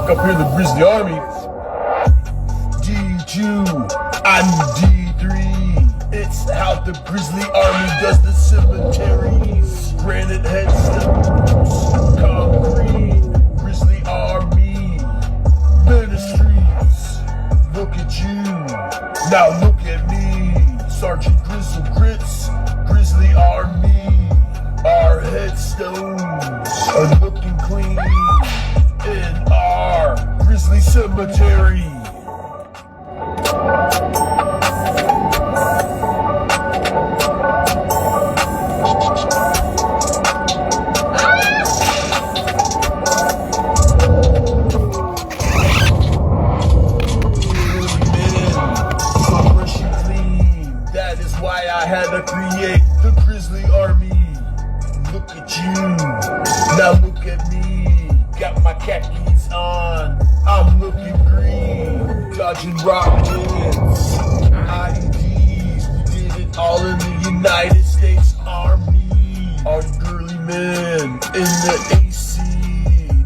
Fuck up here in the Grizzly Army. D2, I'm D3. It's how the Grizzly Army does the cemeteries. Granite headstones, concrete. Grizzly Army Ministries. Look at you, now look at me. Sergeant Grizzle Grits, Grizzly Army. Our headstones are looking clean in our Grizzly Cemetery. That is why I had to create the Grizzly Army. Look at you, now look at me. Got my khakis on, I'm looking green. Dodging rockets, IEDs. We did it all in the United States Army. All you girly men in the AC,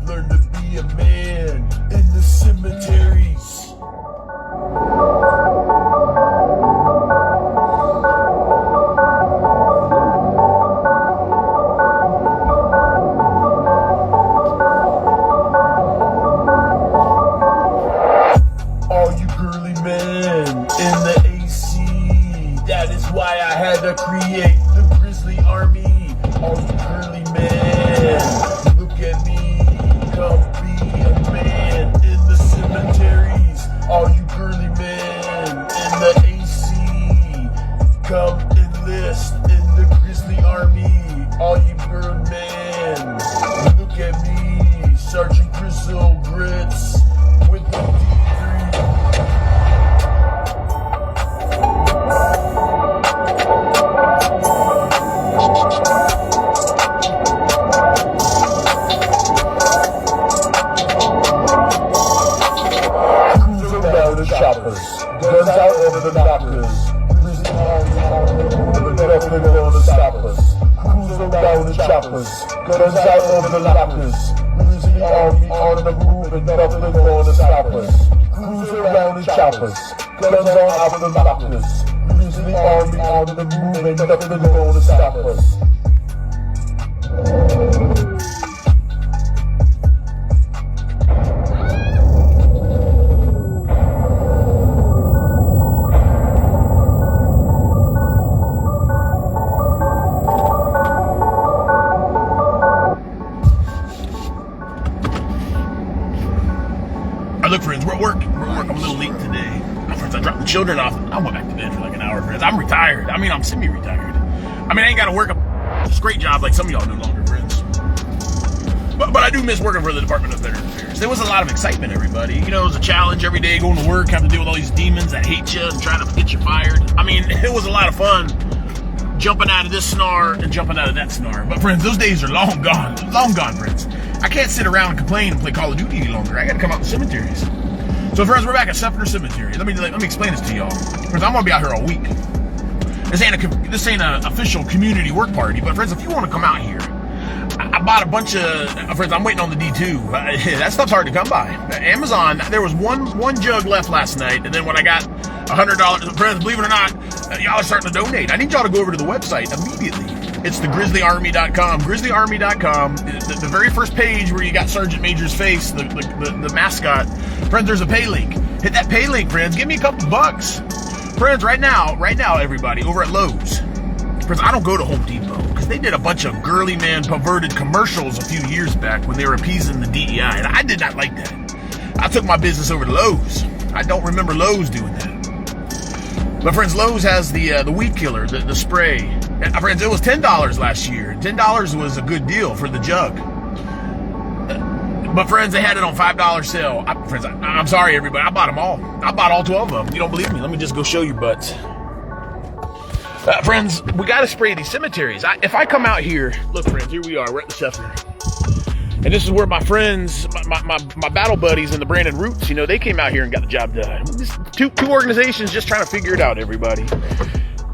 learn to be a man in the cemeteries. Why I had to create the Grizzly Army. All you girly men, look at me, come be a man in the cemeteries. All you girly men in the AC, come enlist in the Grizzly Army. All you girl men, look at me, Sergeant Grizzle Grits with the D3. Choppers, guns out over the knockers. Grizzly Army, nothing gonna stop us. Cruise around the choppers, guns out over the knockers. Grizzly Army on the move and nothing gonna stop us. Cruise around the choppers, guns on out the knockers. Grizzly Army on the move and nothing gonna stop us. Look, friends, we're at work. I'm a little late today. Friends, I dropped the children off. I went back to bed for like an hour, friends. I'm retired. I mean, I'm semi-retired. I mean, I ain't got to work a great job like some of y'all no longer, friends. But I do miss working for the Department of Veteran Affairs. There was a lot of excitement, everybody. You know, it was a challenge every day going to work, having to deal with all these demons that hate you and trying to get you fired. I mean, it was a lot of fun jumping out of this snar and jumping out of that snar. But, friends, those days are long gone. Long gone, friends. I can't sit around and complain and play Call of Duty any longer. I got to come out to cemeteries. So, friends, we're back at Seffner Cemetery. Let me explain this to y'all. Friends, I'm gonna be out here all week. This ain't a official community work party, but friends, if you want to come out here, I bought a bunch of friends. I'm waiting on the D2. That stuff's hard to come by. Amazon. There was one jug left last night, and then when I got $100, friends, believe it or not, y'all are starting to donate. I need y'all to go over to the website immediately. It's the grizzlyarmy.com. Grizzlyarmy.com. The very first page where you got Sergeant Major's face, the mascot. Friends, there's a pay link. Hit that pay link, friends. Give me a couple bucks. Friends, right now, everybody, over at Lowe's. Friends, I don't go to Home Depot because they did a bunch of girly man perverted commercials a few years back when they were appeasing the DEI, and I did not like that. I took my business over to Lowe's. I don't remember Lowe's doing that. But friends, Lowe's has the weed killer, the spray. And, friends, it was $10 last year. $10 was a good deal for the jug. But friends, they had it on $5 sale. I'm sorry, everybody. I bought them all. I bought all 12 of them. You don't believe me? Let me just go show you butts. Friends, we got to spray these cemeteries. If I come out here, look, friends, here we are. We're at the Seffner. And this is where my friends, my battle buddies in the Brandon Roots, you know, they came out here and got the job done. Two organizations just trying to figure it out, everybody.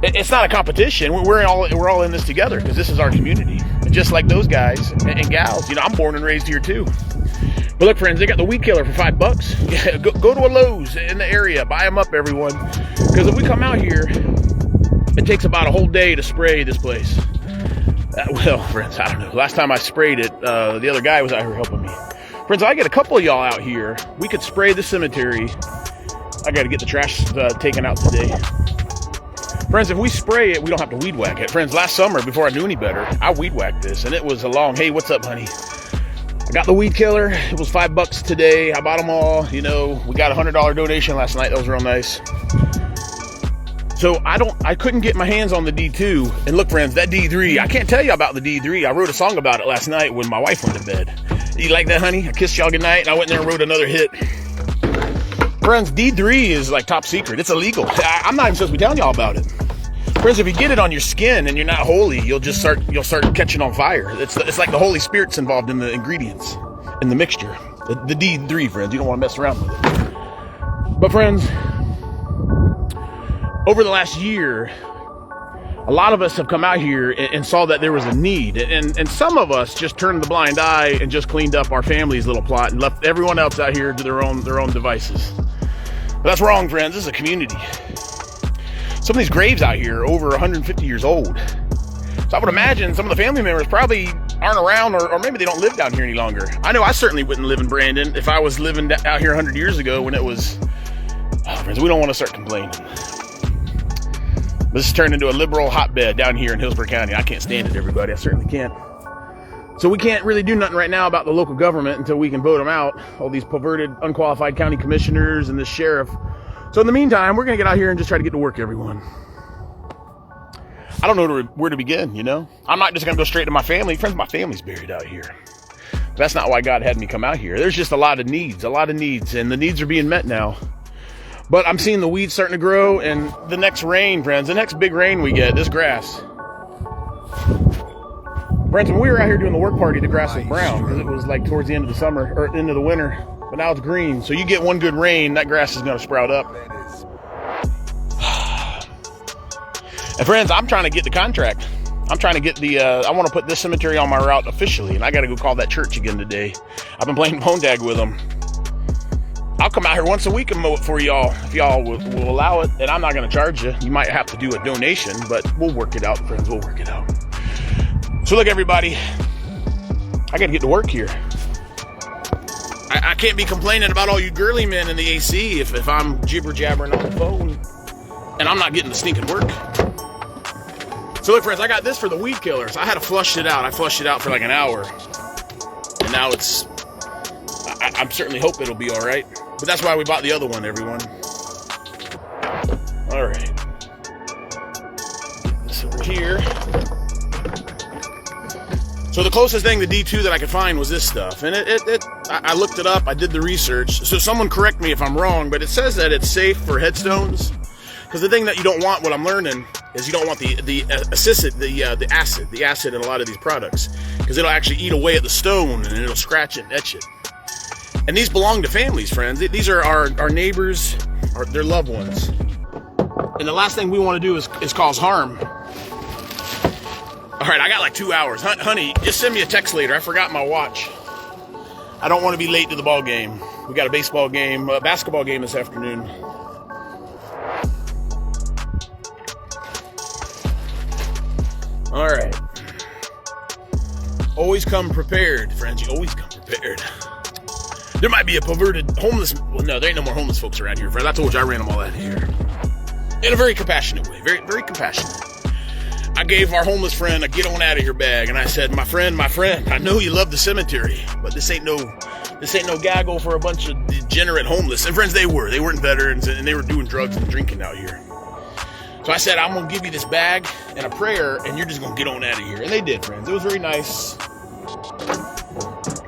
It's not a competition. We're all in this together because this is our community. And just like those guys and gals, you know, I'm born and raised here too. But look, friends, they got the weed killer for $5. Yeah, go to a Lowe's in the area, buy them up, everyone. Because if we come out here, it takes about a whole day to spray this place. Well, friends, I don't know. Last time I sprayed it, the other guy was out here helping me. Friends, I get a couple of y'all out here. We could spray the cemetery. I got to get the trash taken out today. Friends, if we spray it, we don't have to weed whack it. Friends, last summer, before I knew any better, I weed whacked this, and it was a long, hey, what's up, honey? I got the weed killer. It was $5 today. I bought them all. You know, we got a $100 donation last night. That was real nice. So I couldn't get my hands on the D2. And look, friends, that D3, I can't tell you about the D3. I wrote a song about it last night when my wife went to bed. You like that, honey? I kissed y'all goodnight, and I went there and wrote another hit. Friends, D3 is like top secret. It's illegal. I'm not even supposed to be telling y'all about it. Friends, if you get it on your skin and you're not holy, you'll start catching on fire. It's like the Holy Spirit's involved in the ingredients, in the mixture. The D3, friends, you don't want to mess around with it. But friends, over the last year, a lot of us have come out here and saw that there was a need. And some of us just turned the blind eye and just cleaned up our family's little plot and left everyone else out here to their own devices. But that's wrong, friends. This is a community. Some of these graves out here are over 150 years old. So I would imagine some of the family members probably aren't around, or maybe they don't live down here any longer. I know I certainly wouldn't live in Brandon if I was living out here 100 years ago when it was... Oh, friends, we don't want to start complaining. This has turned into a liberal hotbed down here in Hillsborough County. I can't stand it, everybody. I certainly can't. So we can't really do nothing right now about the local government until we can vote them out. All these perverted, unqualified county commissioners and this sheriff. So in the meantime, we're going to get out here and just try to get to work, everyone. I don't know where to begin, you know? I'm not just going to go straight to my family. Friends, my family's buried out here. But that's not why God had me come out here. There's just a lot of needs, and the needs are being met now. But I'm seeing the weeds starting to grow, and the next rain, friends, the next big rain we get, this grass. Friends, when we were out here doing the work party, the grass was brown because it was like towards the end of the summer, or into the winter. But now it's green. So you get one good rain, that grass is going to sprout up. And friends, I'm trying to get the contract. I'm trying to get I want to put this cemetery on my route officially, and I got to go call that church again today. I've been playing phone tag with them. I'll come out here once a week and mow it for y'all, if y'all will allow it. And I'm not going to charge you. You might have to do a donation, but we'll work it out, friends. We'll work it out. So look, everybody, I got to get to work here. I can't be complaining about all you girly men in the AC if I'm jibber-jabbering on the phone and I'm not getting the stinking work. So look, friends, I got this for the weed killers. I had to flush it out. I flushed it out for like an hour. And now I'm certainly hope it'll be all right. But that's why we bought the other one, everyone. All right. This over here. So the closest thing to D2 that I could find was this stuff. And I looked it up. I did the research. So someone correct me if I'm wrong, but it says that it's safe for headstones. Because the thing that you don't want, what I'm learning, is you don't want the acid in a lot of these products. Because it'll actually eat away at the stone and it'll scratch it and etch it. And these belong to families, friends. These are our neighbors, their loved ones. And the last thing we want to do is cause harm. All right, I got like 2 hours. Honey, just send me a text later. I forgot my watch. I don't want to be late to the ball game. We got a baseball game, a basketball game this afternoon. All right. Always come prepared, friends. You always come prepared. There might be a perverted homeless... Well, no, there ain't no more homeless folks around here, friends. I told you I ran them all out of here. In a very compassionate way. Very, very compassionate. I gave our homeless friend a get on out of here bag, and I said, my friend, I know you love the cemetery, but this ain't no gaggle for a bunch of degenerate homeless. And friends, they weren't veterans, and they were doing drugs and drinking out here. So I said, I'm going to give you this bag and a prayer, and you're just going to get on out of here. And they did, friends. It was very nice.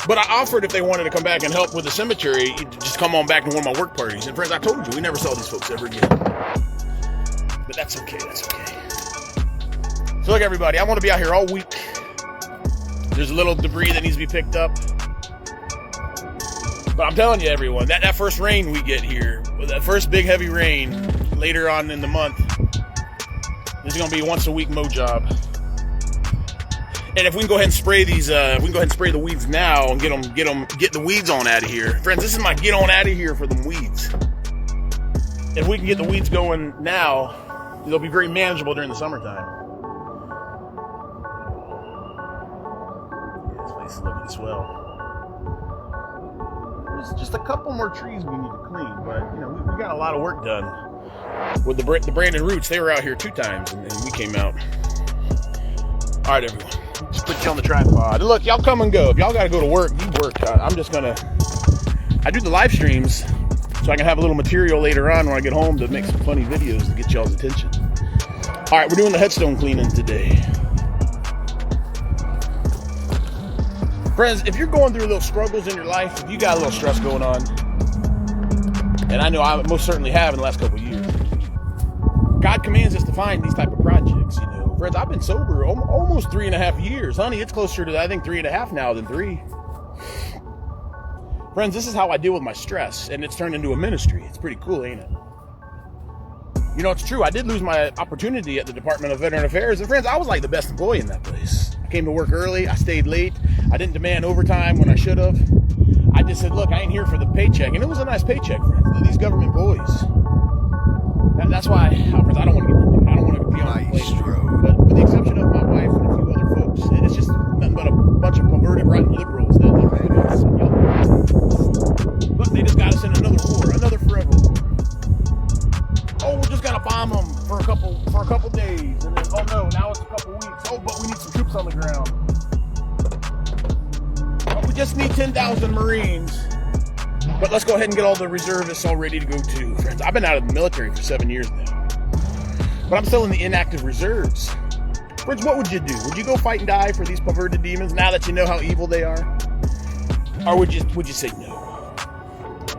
But I offered if they wanted to come back and help with the cemetery, just come on back to one of my work parties. And friends, I told you, we never saw these folks ever again. But that's okay, that's okay. So look, everybody, I want to be out here all week. There's a little debris that needs to be picked up. But I'm telling you, everyone, that first rain we get here, that first big heavy rain later on in the month, this is going to be a once a week mow job. And if we can go ahead and spray these, we can go ahead and spray the weeds now and get the weeds on out of here. Friends, this is my get on out of here for them weeds. If we can get the weeds going now, they'll be very manageable during the summertime. Yeah, this place is looking swell. There's just a couple more trees we need to clean, but you know, we got a lot of work done with the Brandon Roots. They were out here 2 times, and we came out. All right, everyone. Just put you on the tripod. Look, y'all come and go. If y'all got to go to work, you work. I'm just gonna. I do the live streams so I can have a little material later on when I get home to make some funny videos to get y'all's attention. All right, we're doing the headstone cleaning today. Friends, if you're going through little struggles in your life, if you got a little stress going on, and I know I most certainly have in the last couple of years, God commands us to find these type of projects, you know. Friends, I've been sober almost 3.5 years. Honey, it's closer to, I think, 3.5 now than 3. Friends, this is how I deal with my stress, and it's turned into a ministry. It's pretty cool, ain't it? You know, it's true. I did lose my opportunity at the Department of Veteran Affairs, and friends, I was like the best employee in that place. I came to work early. I stayed late. I didn't demand overtime when I should have. I just said, look, I ain't here for the paycheck, and it was a nice paycheck, friends. These government boys. That's why, friends, I don't want to get into it. I don't want to be on the place. But with the exception of my wife and a few other folks, it's just nothing but a bunch of perverted, rotten liberals that put us in yellow. Look, they just got us in another war, another forever war. Oh, we're just gonna bomb them for a couple days, and then oh no, now it's a couple weeks. Oh, but we need some troops on the ground. Oh, we just need 10,000 Marines. But let's go ahead and get all the reservists all ready to go too, friends. I've been out of the military for 7 years now. But I'm still in the inactive reserves. Friends, what would you do? Would you go fight and die for these perverted demons now that you know how evil they are? Or would you say no?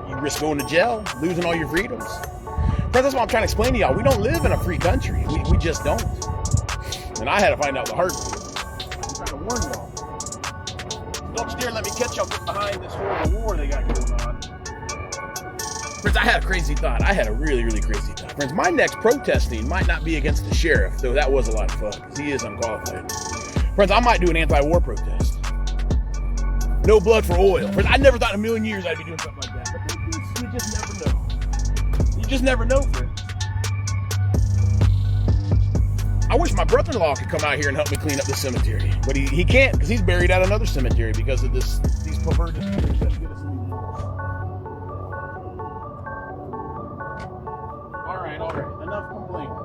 You risk going to jail, losing all your freedoms. Friends, that's what I'm trying to explain to y'all. We don't live in a free country. We just don't. And I had to find out the hard way. I'm trying to warn y'all. Don't you dare let me catch y'all get behind this horrible war they got going on. Friends, I had a crazy thought. I had a really, really crazy thought. Friends, my next protesting might not be against the sheriff, though that was a lot of fun, because he is unqualified. Friends, I might do an anti-war protest. No blood for oil. Friends, I never thought in a million years I'd be doing something like that. But you just never know. You just never know, friends. I wish my brother-in-law could come out here and help me clean up the cemetery, but he can't, because he's buried at another cemetery because of these perverted spirits that get us in the war. All right, enough complaining.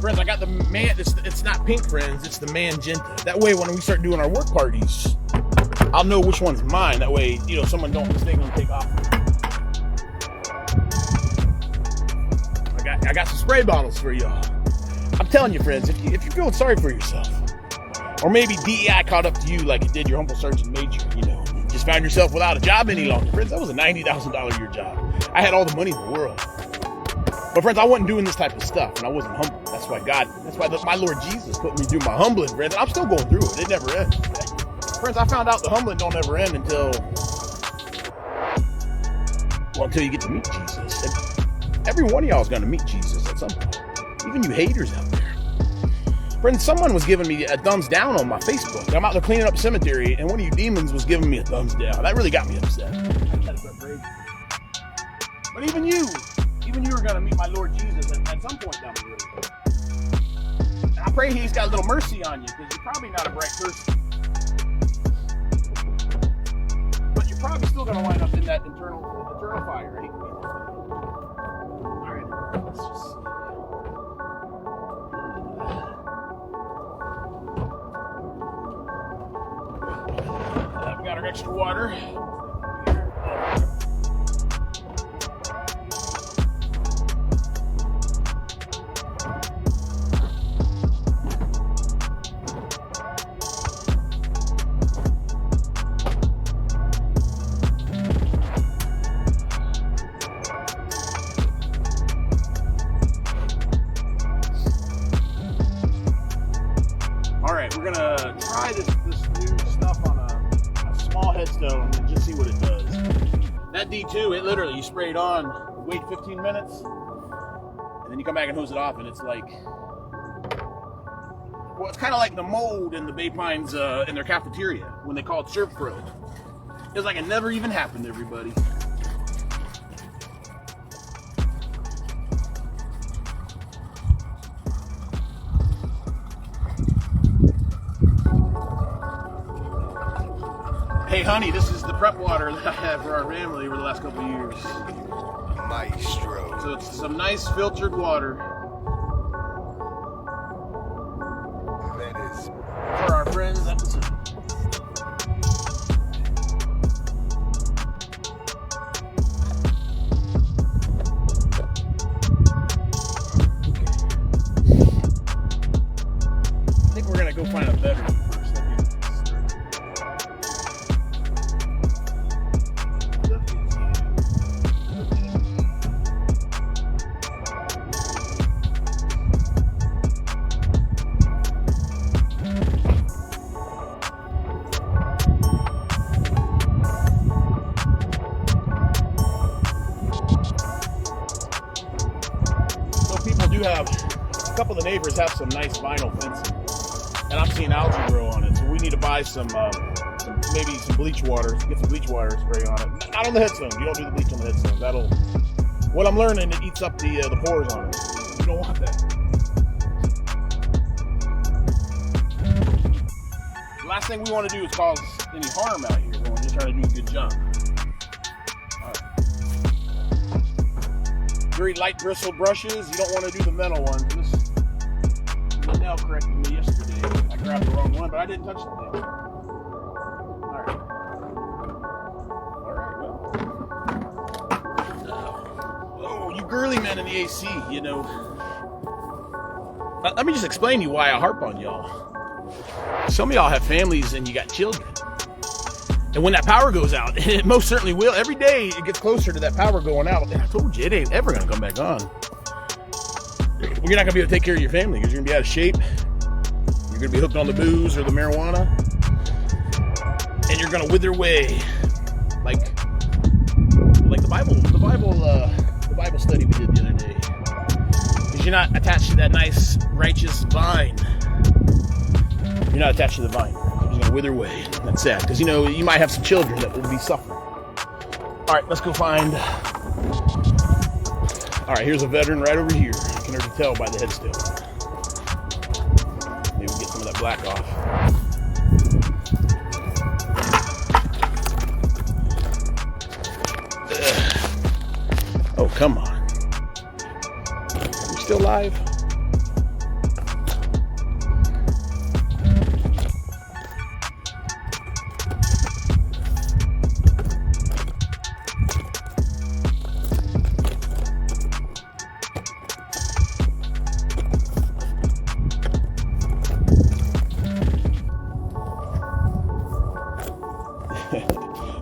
Friends, I got the man, it's not pink, friends, it's the magenta. That way, when we start doing our work parties, I'll know which one's mine. That way, you know, someone don't mistakenly take off. I got some spray bottles for y'all. I'm telling you, friends, if you're feeling sorry for yourself, or maybe DEI caught up to you like it did your humble sergeant major, you know, you just found yourself without a job any longer. Friends, that was a $90,000 a year job. I had all the money in the world. But friends, I wasn't doing this type of stuff, and I wasn't humble. That's why my Lord Jesus put me through my humbling, friends, and I'm still going through it. It never ends. Friends, I found out the humbling don't ever end until you get to meet Jesus. And every one of y'all is going to meet Jesus at some point. Even you haters out there. Friends, someone was giving me a thumbs down on my Facebook. I'm out there cleaning up cemetery, and one of you demons was giving me a thumbs down. That really got me upset. But even you are going to meet my Lord Jesus at some point down the road. And I pray he's got a little mercy on you, because you're probably not a bright person. But you're probably still going to wind up in that eternal fire, right? All right, let's just see. We got our extra water. We're gonna try this new headstone and just see what it does. That D2, it literally, you spray it on, wait 15 minutes, and then you come back and hose it off, and it's like, well, it's kind of like the mold in the Bay Pines in their cafeteria when they call it Surf Pro. It's like it never even happened, everybody. Hey honey, this is the prep water that I have for our family over the last couple of years. Maestro. So it's some nice filtered water. That is For our friends at the zoo. I think we're gonna go find a better one first. Have a couple of the neighbors have some nice vinyl fencing, and I'm seeing algae grow on it. So we need to buy maybe some bleach water. Get some bleach water spray on it. Not on the headstones. You don't do the bleach on the headstones. That'll. What I'm learning, it eats up the pores on it. You don't want that. The last thing we want to do is cause any harm out here. We're just trying to do a good job. Very light bristle brushes. You don't want to do the metal ones. The nail corrected me yesterday. I grabbed the wrong one, but I didn't touch the nail. Alright. Well. Oh, you girly men in the AC, you know. Let me just explain to you why I harp on y'all. Some of y'all have families and you got children. And when that power goes out, it most certainly will. Every day it gets closer to that power going out. I told you, it ain't ever gonna come back on. You're not gonna be able to take care of your family because you're gonna be out of shape. You're gonna be hooked on the booze or the marijuana. And you're gonna wither away. Like the Bible study we did the other day. Because you're not attached to that nice, righteous vine. You're not attached to the vine. You're gonna wither away. That's sad, because you might have some children that will be suffering. All right, let's go find. All right, here's a veteran right over here. You can already tell by the headstone. Maybe we'll get some of that black off. Ugh. Oh, come on. You still live?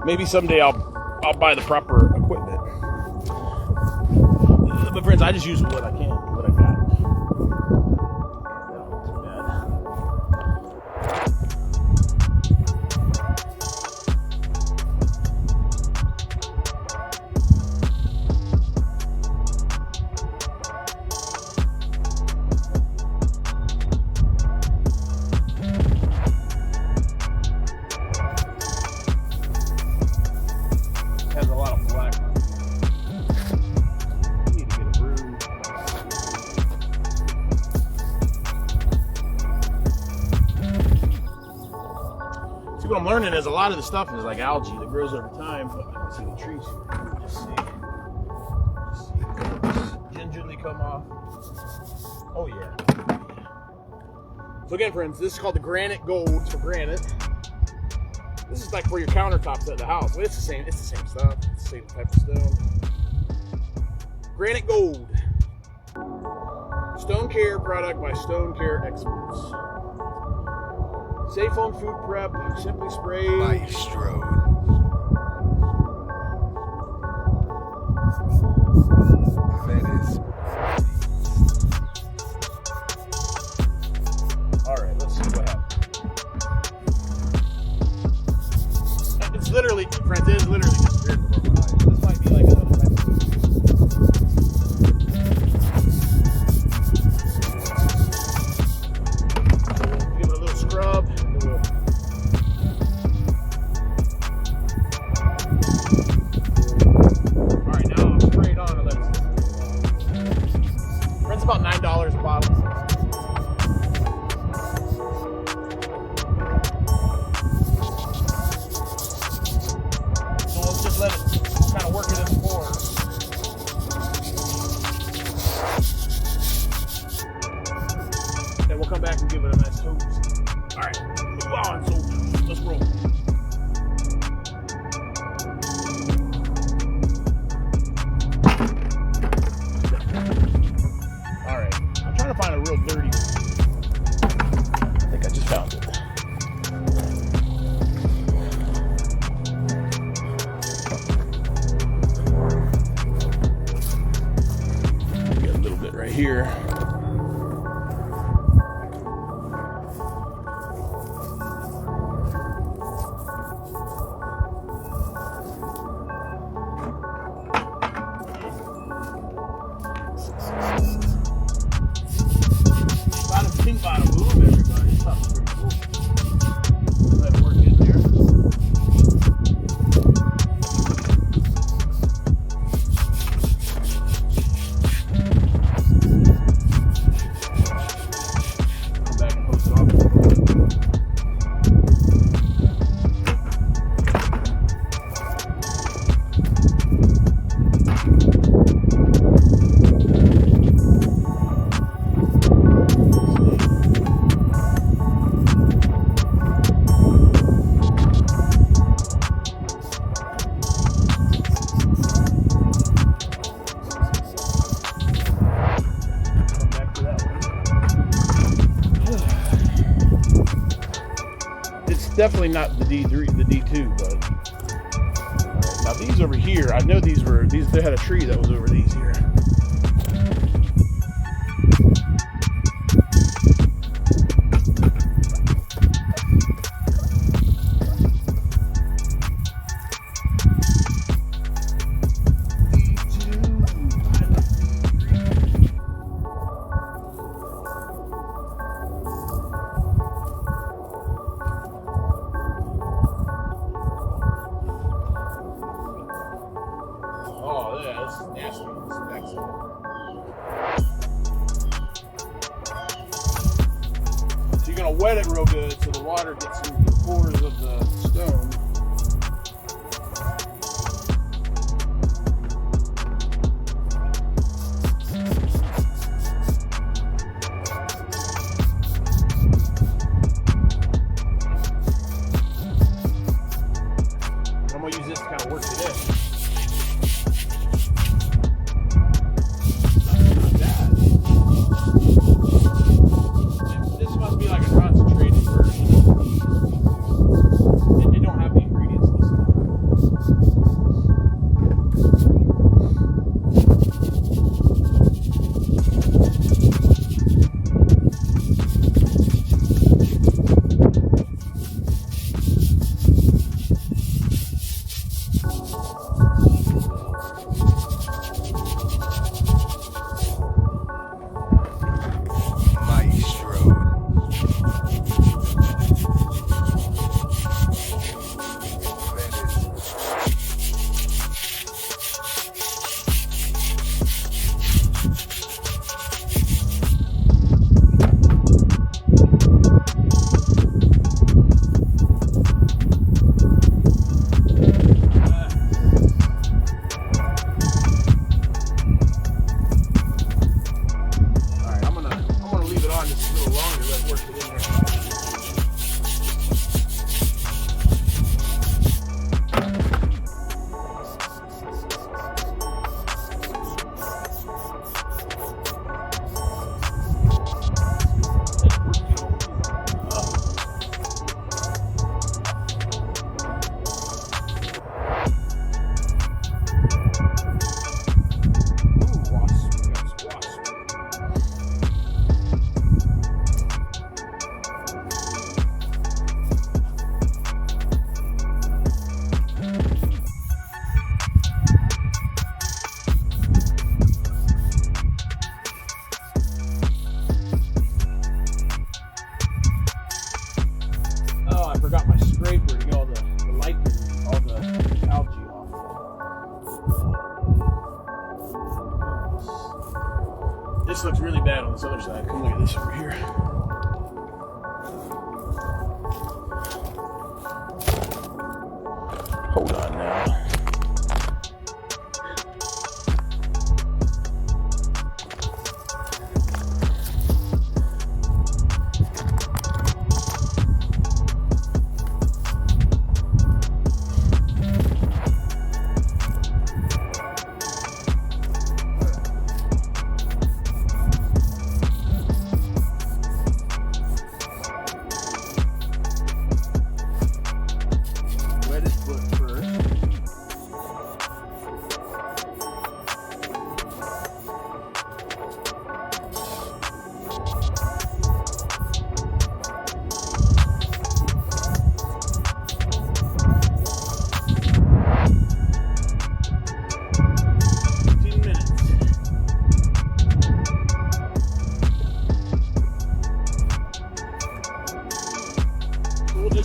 Maybe someday I'll buy the proper equipment. But friends, I just use what I can, what I got. Not too Has a lot of black. Need to get a broom. See, what I'm learning is a lot of the stuff is like algae that grows over time. But I don't see the trees here. Just gingerly come off. Oh yeah. So again, friends, this is called the granite gold for granite. This is like for your countertops at the house. Well, it's the same stuff. It's the same type of stone. Granite gold. Stone care product by stone care experts. Safe on food prep. Simply spray. Maestro. That is. All right, let's see what happens. It's literally That's about $9 a bottle. So we'll just let it kind of work it in the pour. And we'll come back and give it a nice toast. All right, move on, soldiers. Let's roll. All right, I'm trying to find a real dirty one. I think I just found it. Got a little bit right here. Pink bottom move, everybody. That's pretty cool. Let it work in there. Come back and post it off. Definitely not the D3, the D2, but now these over here, I know these they had a tree that was over these here. Oh, yeah, that's nasty. That's excellent. So you're going to wet it real good so the water gets into the pores of the stone. I'm going to use this to kind of work it in. This must be like a concentrated version. this looks really bad on this other side. Come look at this over here. Hold on now.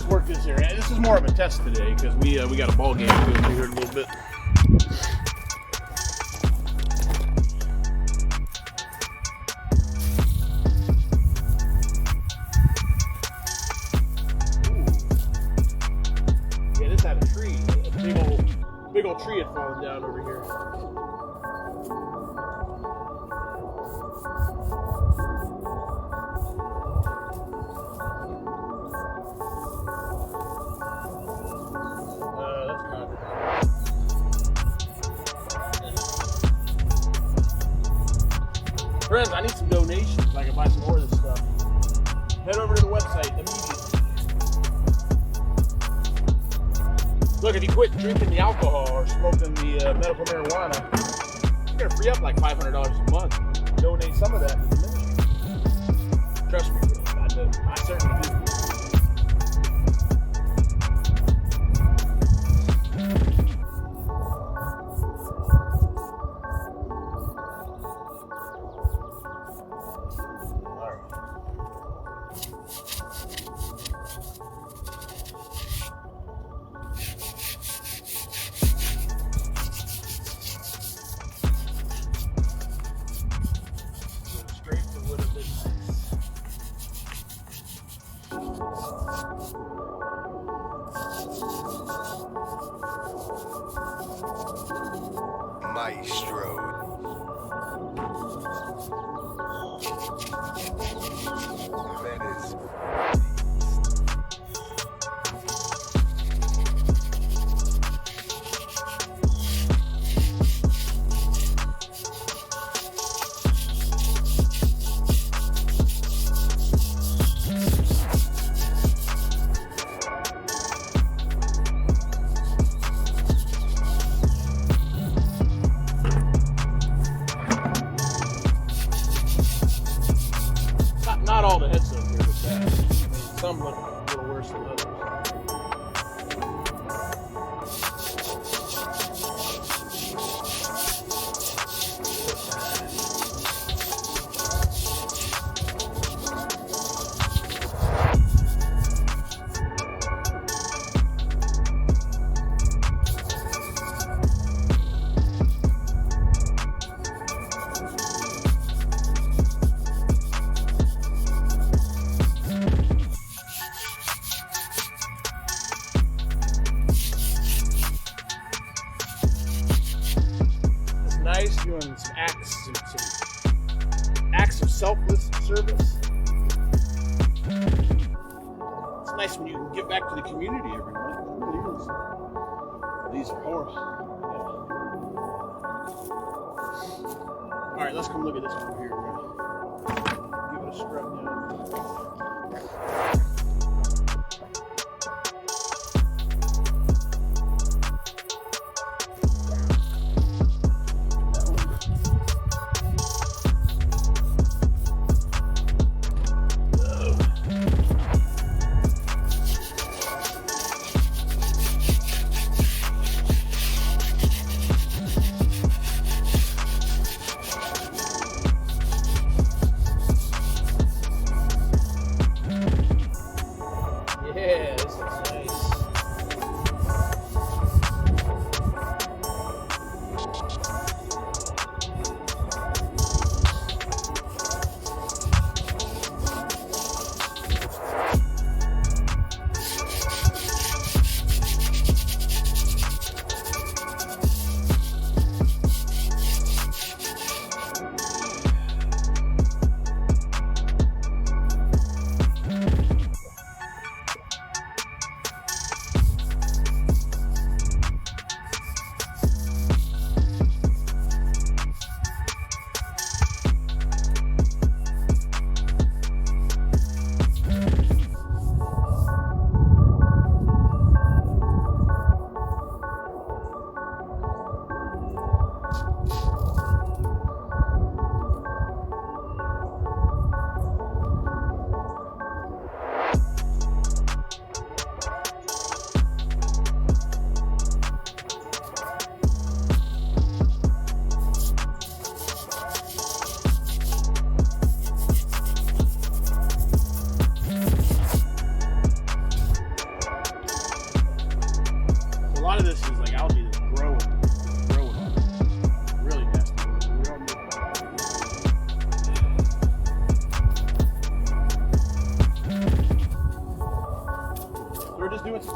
Work this area. This is more of a test today because we got a ball game to go here in a little bit. Ooh. Yeah, this had a tree. A big old tree had fallen down over here. Friends, I need some donations so I can buy some more of this stuff. Head over to the website immediately. Look, if you quit drinking the alcohol or smoking the medical marijuana, you're going to free up like $500 a month. Donate some of that to the ministry. Trust me, I certainly do. Maestro. That is. Not all the head soap here was bad. I mean, some look a little worse than others. Nice doing some acts of selfless service. It's nice when you can give back to the community every month. It really is. These are horrible. Yeah. All right, let's come look at this one over here. We're gonna give it a scrub down.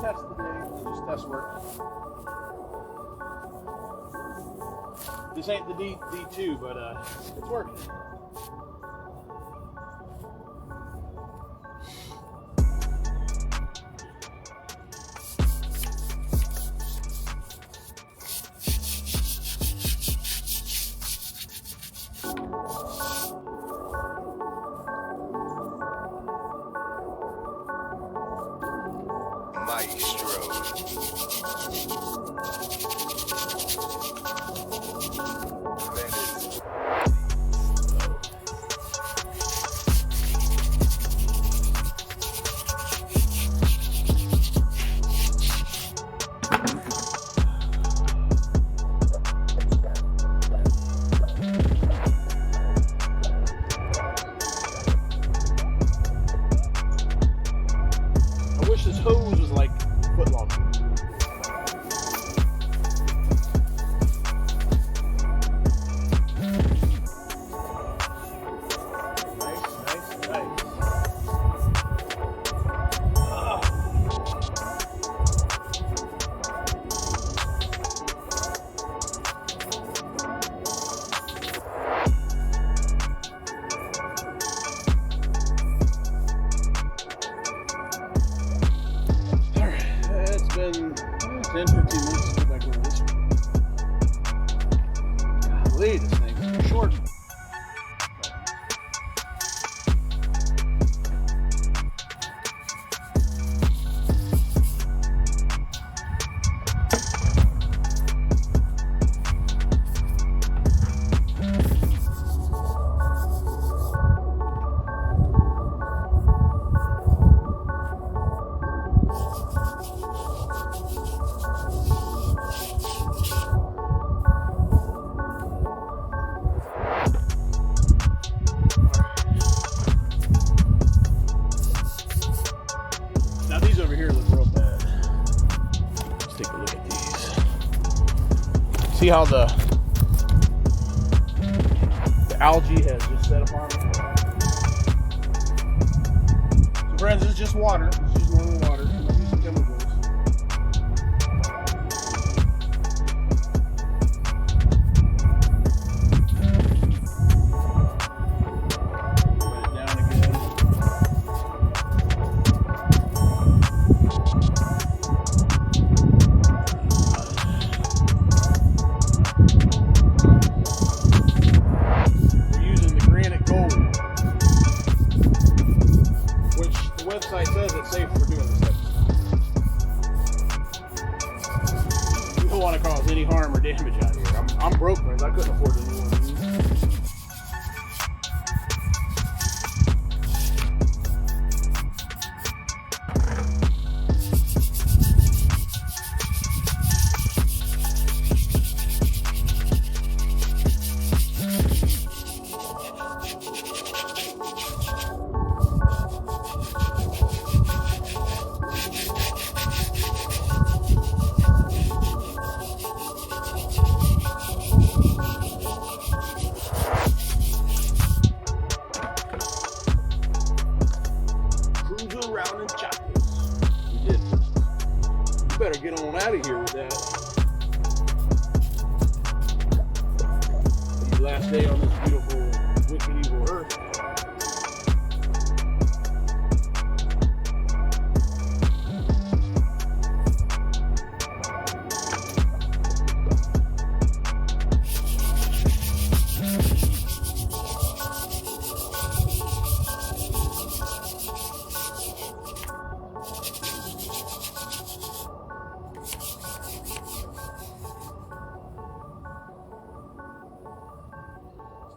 test today. Just test work. This ain't the D2, but it's working. Maestro. That is I wish this hose was like a foot long. Nice. Alright, it's been 10, 15 minutes to get back over this one. Golly, this thing's short. Now these over here look real bad. Let's take a look at these. See how the algae has just set upon them? So friends, it's just water. It's just normal water. I'm not using chemicals. Let it down again. We're using the granite gold, which the website says it's safe for doing this type of stuff. You don't want to cause any harm or damage out here. I'm broke, friends. I couldn't afford a new one of these. Cruising around in chocolates. We did. You better get on out of here with that. The last day on this beautiful, wicked evil earth.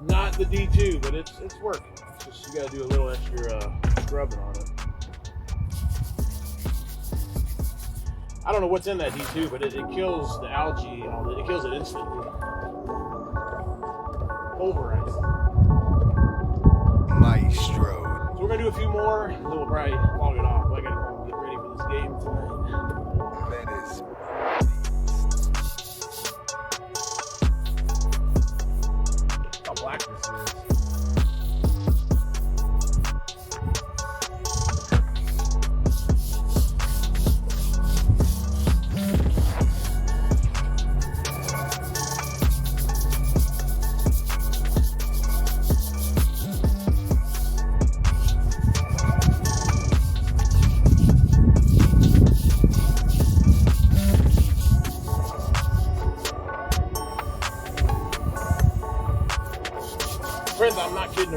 Not the D2, but it's working. It's just you gotta do a little extra scrubbing on it. I don't know what's in that D2, but it kills the algae and all that. It kills it instantly. Pulverized. Maestro. So we're gonna do a few more, and then we'll probably log it off. I gotta go get ready for this game tonight. That is How black this is.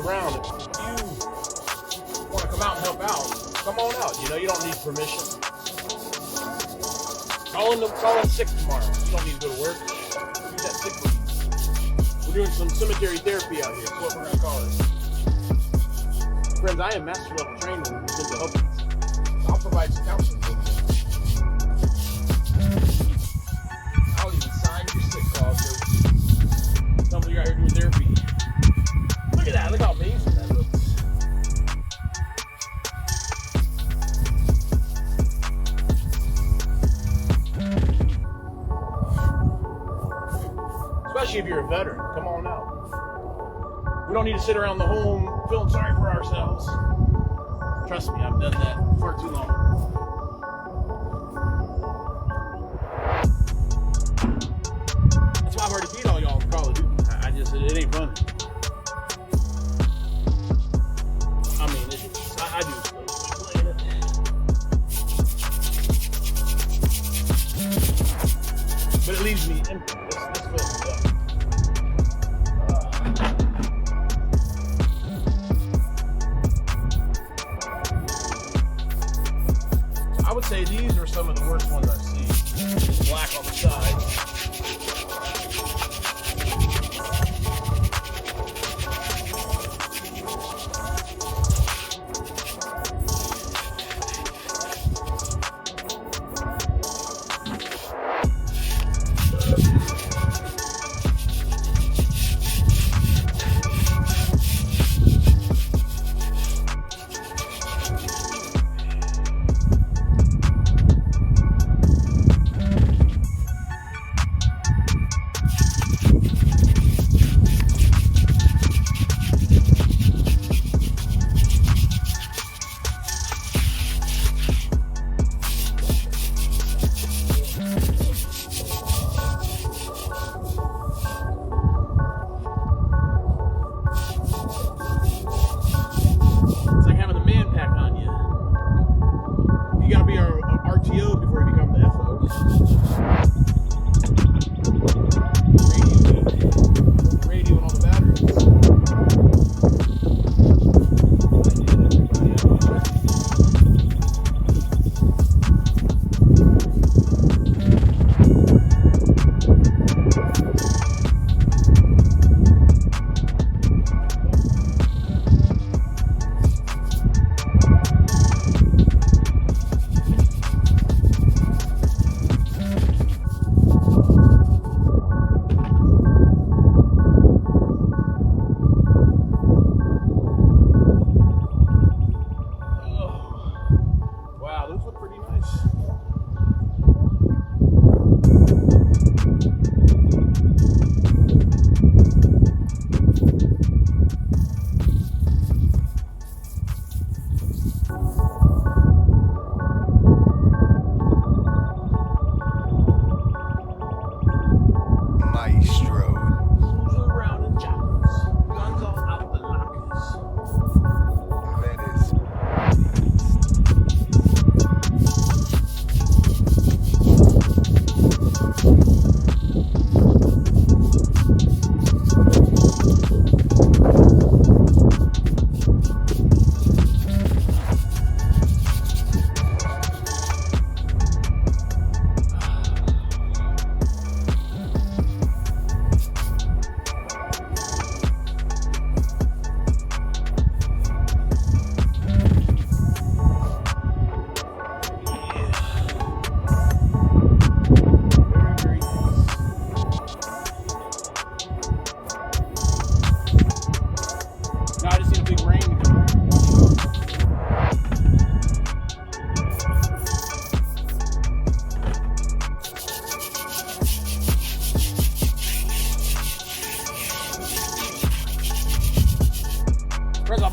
around. If you want to come out and help out, come on out. You know, you don't need permission. Call in sick tomorrow. You don't need to go to work. Use that sick leave. We're doing some cemetery therapy out here. That's what we're going to call it. Friends, I am master level trained in mental health. I'll provide some counseling for you. I'll even sign your sick call. So tell me you're out here doing therapy. Look at that. Look how amazing that looks. Especially if you're a veteran. Come on out. We don't need to sit around the home feeling sorry for ourselves. Trust me, I've done that far too long. That's why I've already beat all y'all in Call of Duty. It ain't fun. I mean, I do playing it. But it leaves me empty. This fills me up. I would say these are some of the worst ones I've seen. Black on the side.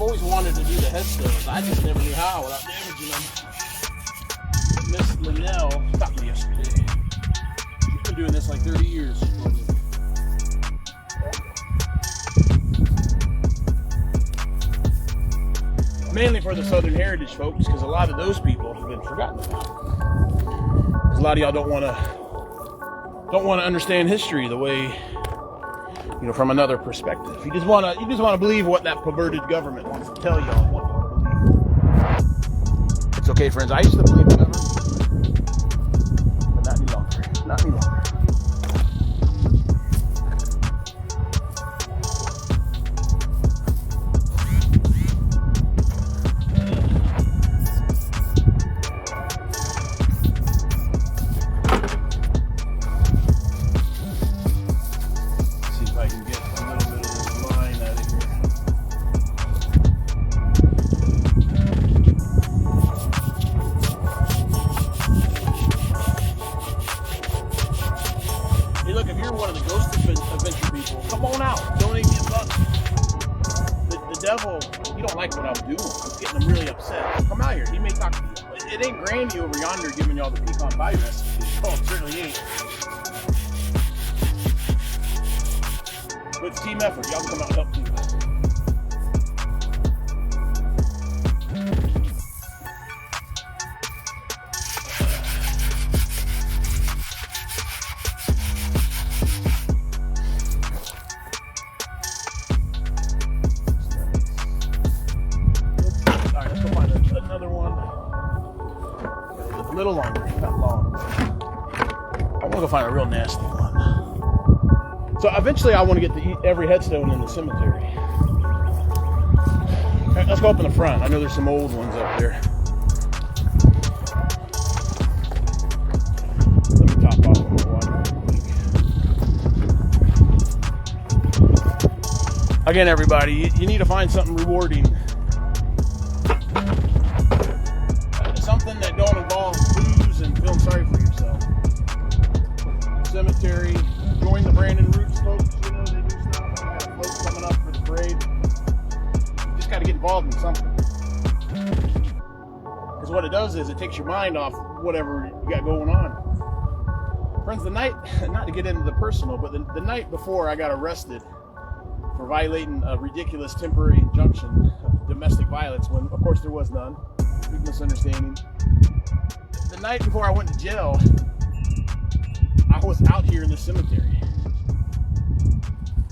always wanted to do the headstones. I just never knew how without damaging them. Miss Linnell stopped me yesterday. She's been doing this like 30 years. She told me. Mainly for the Southern Heritage folks, because a lot of those people have been forgotten about. Because a lot of y'all don't want to understand history the way you know, from another perspective. You just want to believe what that perverted government wants to tell y'all. What y'all to believe. It's okay, friends. I used to believe the government, but not any longer. Not any longer. Over yonder giving y'all the pecan pie recipe. Oh, it certainly ain't. With team effort, y'all can come out and help too. Alright, let's go find another one. A little longer, not long. I want to go find a real nasty one. So eventually I want to get to eat every headstone in the cemetery. Okay, let's go up in the front. I know there's some old ones up there. Let me top off on the water. Again, everybody, you need to find something rewarding. Something that don't involve booze and feeling sorry for yourself. Cemetery, join the Brandon Roots folks, you know, they do stuff. We got folks coming up for the parade. You just got to get involved in something. Because what it does is it takes your mind off whatever you got going on. Friends, the night, not to get into the personal, but the night before I got arrested for violating a ridiculous temporary injunction of domestic violence, when of course there was none. Big misunderstanding. The night before I went to jail, I was out here in the cemetery.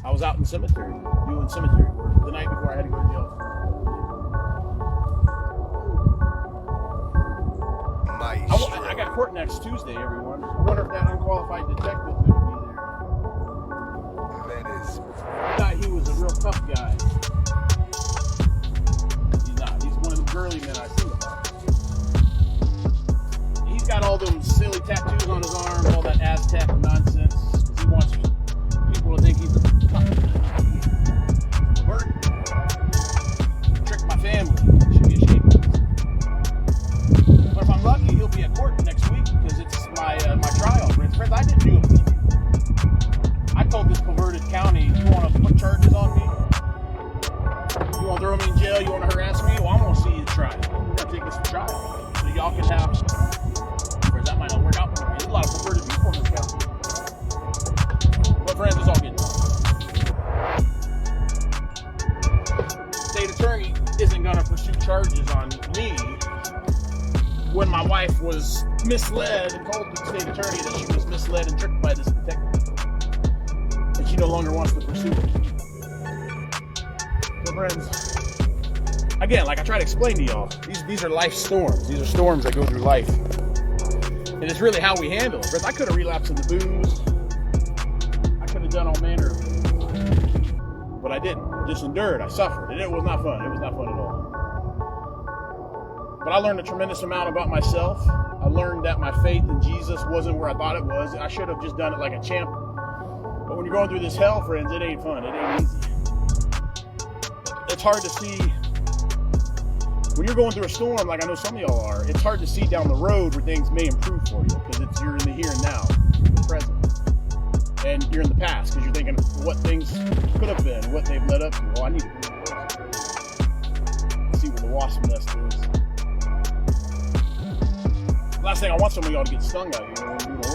I was out in the cemetery doing cemetery work the night before I had to go to jail. I got court next Tuesday, everyone. I wonder if that unqualified detective is going to be there. That is. I thought he was a real tough guy. He's not. He's one of the girly men I sing about. He's got all them silly tattoos on his arm, all that Aztec nonsense, because he wants people to think he's a tough bird. Trick my family. Should be ashamed of this. But if I'm lucky, he'll be at court next week because it's my trial. Friends, I didn't do a plea. I told this perverted county, you want to put charges on me? You want to throw me in jail? You want to harass me? Well, I'm going to see you try. We're going to take this to trial. So y'all can have... Whereas that might not work out for me. There's a lot of perverted people in this county. But friends, it's all good. State attorney isn't going to pursue charges on me when my wife was misled and told the state attorney that she was misled and tricked by this detective. And she no longer wants to pursue it. So friends, again, like I try to explain to y'all, these are life storms. These are storms that go through life. And it's really how we handle it. Friends, I could have relapsed into booze. I could have done all manner of things. But I didn't. I just endured. I suffered. And it was not fun. It was not fun at all. But I learned a tremendous amount about myself. I learned that my faith in Jesus wasn't where I thought it was. I should have just done it like a champ. But when you're going through this hell, friends, it ain't fun. It ain't easy. It's hard to see. When you're going through a storm, like I know some of y'all are, it's hard to see down the road where things may improve for you because you're in the here and now, the present. And you're in the past because you're thinking of what things could have been, what they've led up to. Well, I need to do this. See where the wasp nest is. Last thing, I want some of y'all to get stung out here when we do the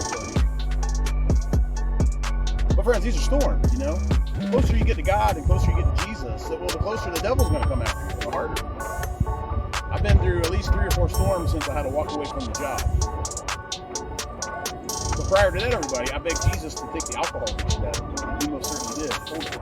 work. But friends, these are storms, you know? The closer you get to God and closer you get to Jesus, well, the closer the devil's going to come after you, the harder. I've been through at least 3 or 4 storms since I had to walk away from the job. But prior to that, everybody, I begged Jesus to take the alcohol addiction out of me. He most certainly did. Hold on.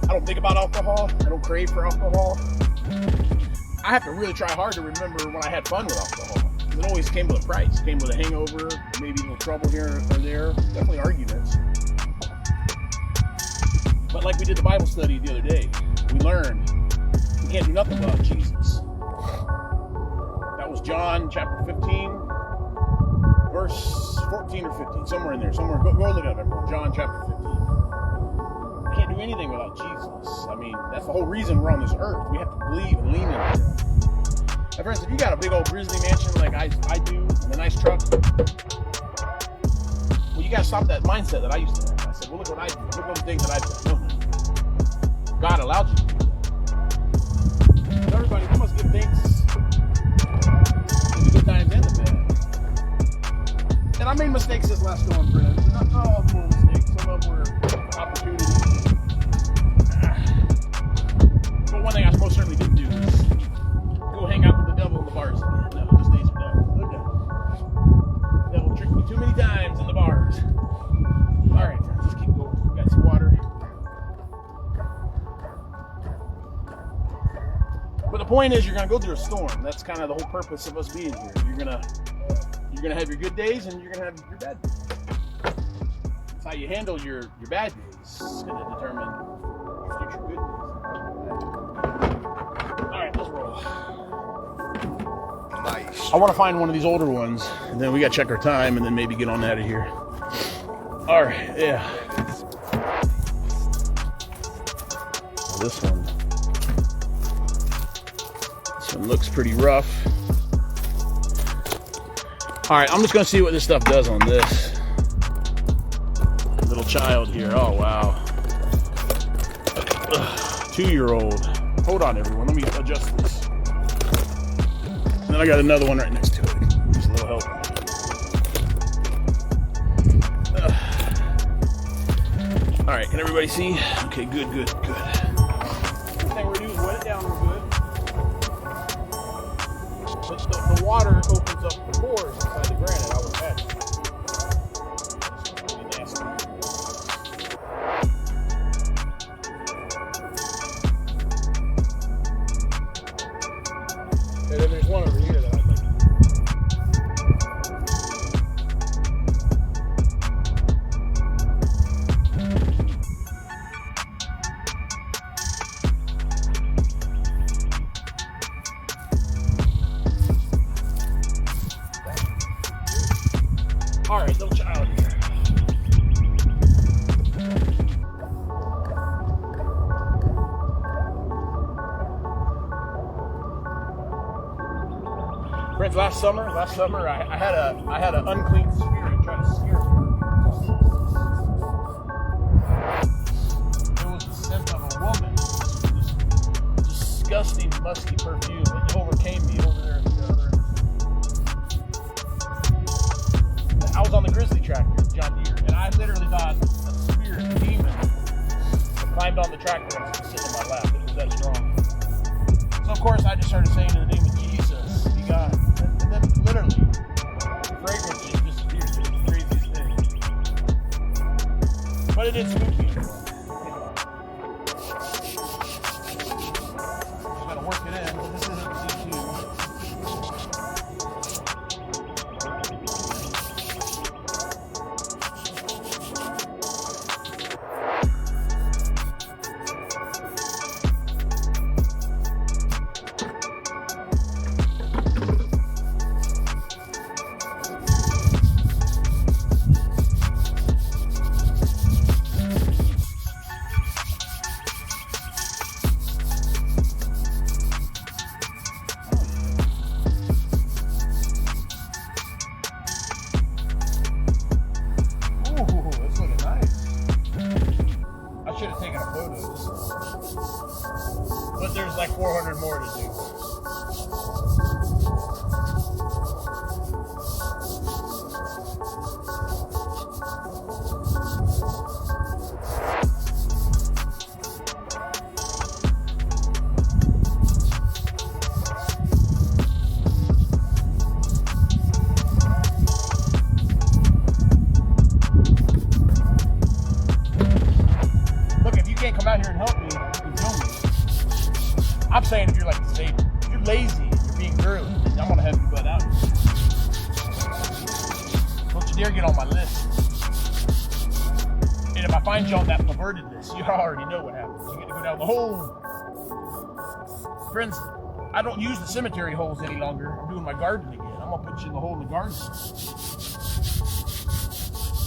I don't think about alcohol. I don't crave for alcohol. I have to really try hard to remember when I had fun with alcohol. It always came with a price. It came with a hangover, maybe a little trouble here or there, definitely arguments. But like we did the Bible study the other day, we learned we can't do nothing without Jesus. That was John chapter 15, verse 14 or 15, somewhere in there. Somewhere. Go look at it, everyone. John chapter 15. We can't do anything without Jesus. I mean, that's the whole reason we're on this earth. We have to believe and lean into Him. My friends, if you got a big old grizzly mansion like I do, and a nice truck, well, you got to stop that mindset that I used to have. I said, well, look what I do. Look at the things that I've done. No. God allowed you to do that. But everybody, we must give thanks for the good times and the bad. And I made mistakes this last going, friends. Not all of them were mistakes. Some of them were opportunities. But one thing I most certainly didn't do is go hang out with the devil in the bars again. No, those days are done. They're done. The devil tricked me too many times in the bars. All right, friends, let's keep going. We got some water. But the point is, you're gonna go through a storm. That's kind of the whole purpose of us being here. You're gonna have your good days and you're gonna have your bad days. It's how you handle your bad days. It's gonna determine your future good days. All right, let's roll. Nice. I want to find one of these older ones, and then we got to check our time, and then maybe get on out of here. All right, yeah. This one looks pretty rough. All right, I'm just going to see what this stuff does on this little child here. Oh, wow. 2-year-old. Hold on, everyone. Let me adjust this. And then I got another one right next to it. Just a little help. All right, can everybody see? Okay, good. First thing we're going to do is wet it down real good. The water opens up the pores inside the granite. I would imagine. It's really nasty. And then there's one over here that I'd like to do. All right, little child here. Friends, last summer, I had an unclean spirit try to scare me. It was the scent of a woman. This disgusting, musky perfume. It overcame me over there. I was on the grizzly tractor, John Deere, and I literally thought a spirit, a demon, climbed on the tractor and was sitting in my lap. It was that strong. So of course I just started saying in the name of Jesus, be God. And then literally, the fragrance just disappeared. It was the craziest thing. But it did spook me. Just gotta work it in. This isn't C2. deer get on my list. And if I find you on that perverted list, you already know what happens. You get to go down the hole. Friends, I don't use the cemetery holes any longer. I'm doing my garden again. I'm gonna put you in the hole in the garden.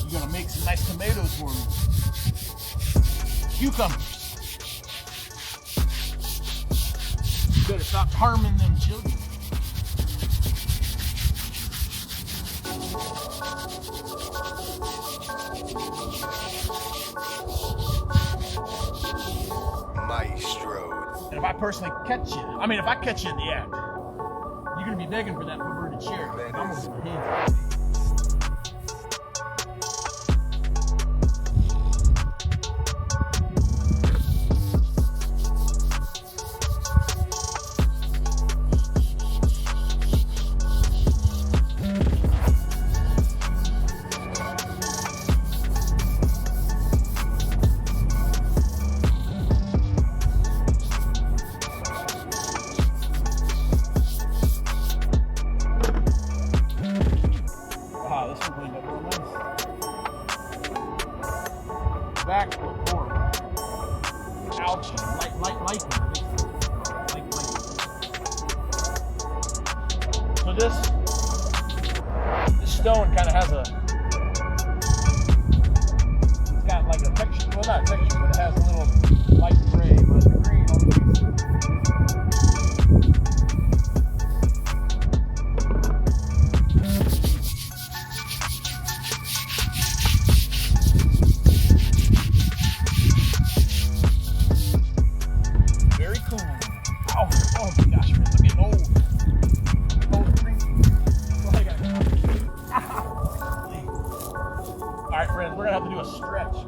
You're gonna make some nice tomatoes for me. Cucumbers. You better stop harming them children. Maestro. And if I personally catch you, if I catch you in the act, you're gonna be begging for that perverted share. I'm gonna put my hands on you. Back, look forward. Algae, light. So this stone kind of has it's got like a texture, well not a texture, but it has a little light gray, but the green on the we're gonna have to do a stretch.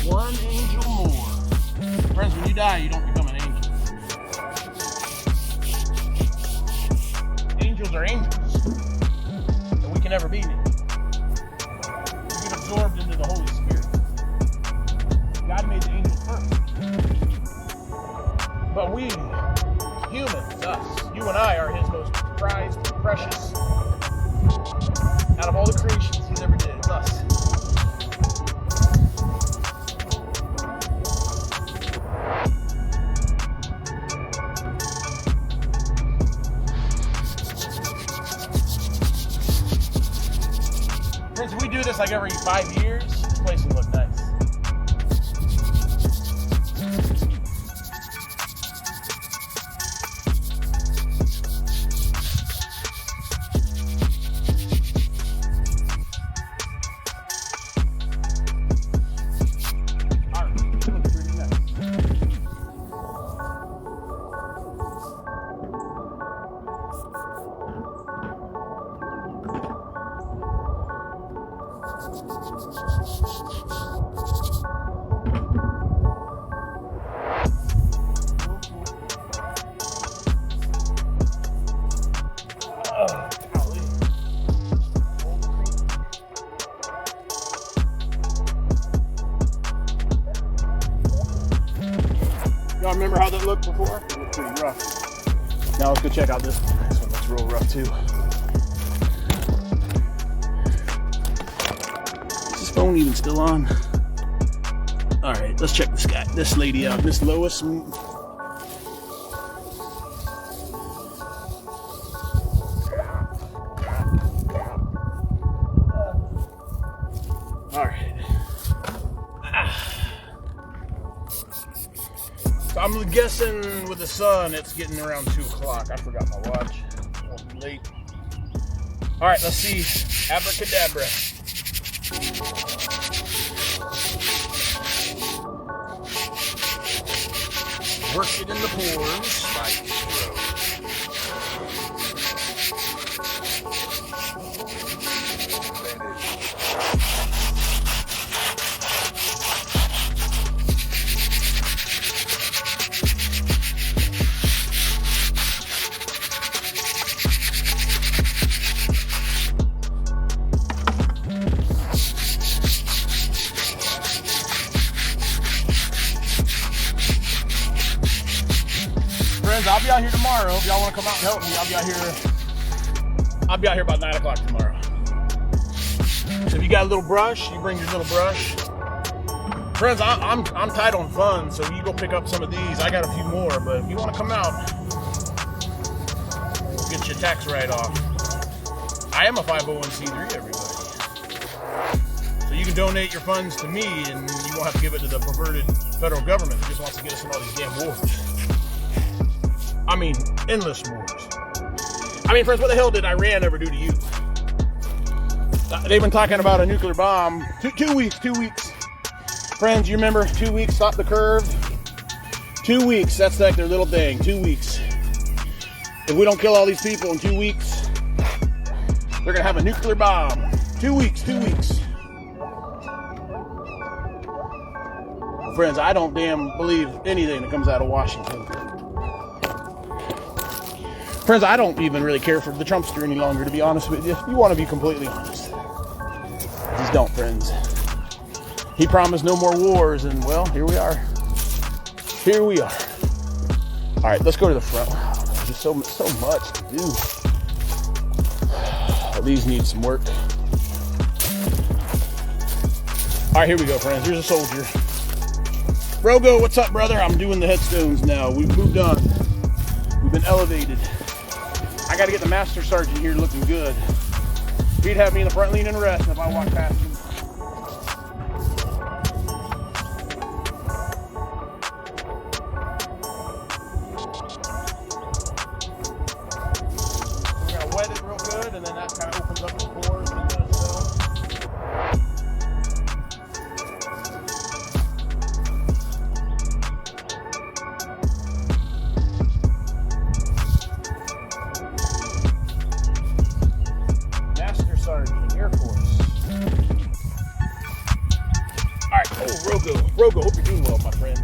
One angel more. Friends, when you die, you don't become an angel. Angels are angels, and we can never be them. We get absorbed into the Holy Spirit. God made the angels first. But we, humans, us, you and I are His most prized, precious. Out of all the creations He's ever did, it's us. Friends, if we do this like every 5 years, this place will look nice. Alright, it looks pretty nice. Y'all remember how that looked before? It looked pretty rough. Now let's go check out this one. This one looks real rough too. Is this phone even still on? All right, let's check this lady out, Miss Lois. All right. So I'm guessing with the sun, it's getting around 2 o'clock. I forgot my watch. It won't be late. All right, let's see. Abracadabra. Work it in the pores. Maestro. I'll be out here tomorrow. If y'all want to come out and help me, I'll be out here about 9 o'clock tomorrow. So if you got a little brush, you bring your little brush. Friends, I'm tight on funds, so you go pick up some of these. I got a few more, but if you want to come out, we'll get your tax write-off. I am a 501c3, everybody. So you can donate your funds to me, and you won't have to give it to the perverted federal government that just wants to get us in all these damn wars. I mean, endless wars. I mean, friends, what the hell did Iran ever do to you? They've been talking about a nuclear bomb. 2 weeks. Friends, you remember 2 weeks, stop the curve? 2 weeks, that's like their little thing, 2 weeks. If we don't kill all these people in 2 weeks, they're gonna have a nuclear bomb. 2 weeks. Friends, I don't damn believe anything that comes out of Washington. Friends, I don't even really care for the Trumpster any longer, to be honest with you. If you want to be completely honest. Just don't, friends. He promised no more wars, and well, here we are. All right, let's go to the front. There's so much to do. These need some work. All right, here we go, friends. Here's a soldier. Rogo, what's up, brother? I'm doing the headstones now. We've moved on. We've been elevated. I got to get the master sergeant here looking good. He'd have me in the front leaning and rest if I walk past him. We're going to wet it real good, and then that kind of opens up the pores and the cell. Air Force. Alright, Rogo, hope you're doing well, my friend.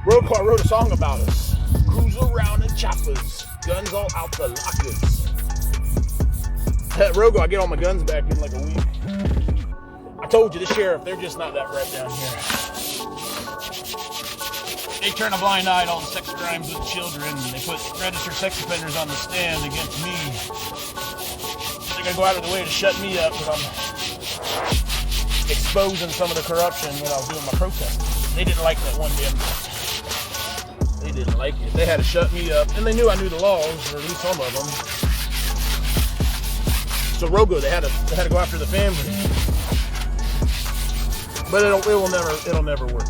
Rogo, I wrote a song about us. Cruise around in choppers, guns all out the lockers. Rogo, I get all my guns back in like a week. I told you, the sheriff, they're just not that bright down here. They turn a blind eye to all the sex crimes with children. They put registered sex offenders on the stand against me. They're gonna go out of the way to shut me up because I'm exposing some of the corruption when I was doing my protest. They didn't like that one damn thing. They didn't like it. They had to shut me up, and they knew I knew the laws, or at least some of them. So Rogo, they had to go after the family, but it'll never work.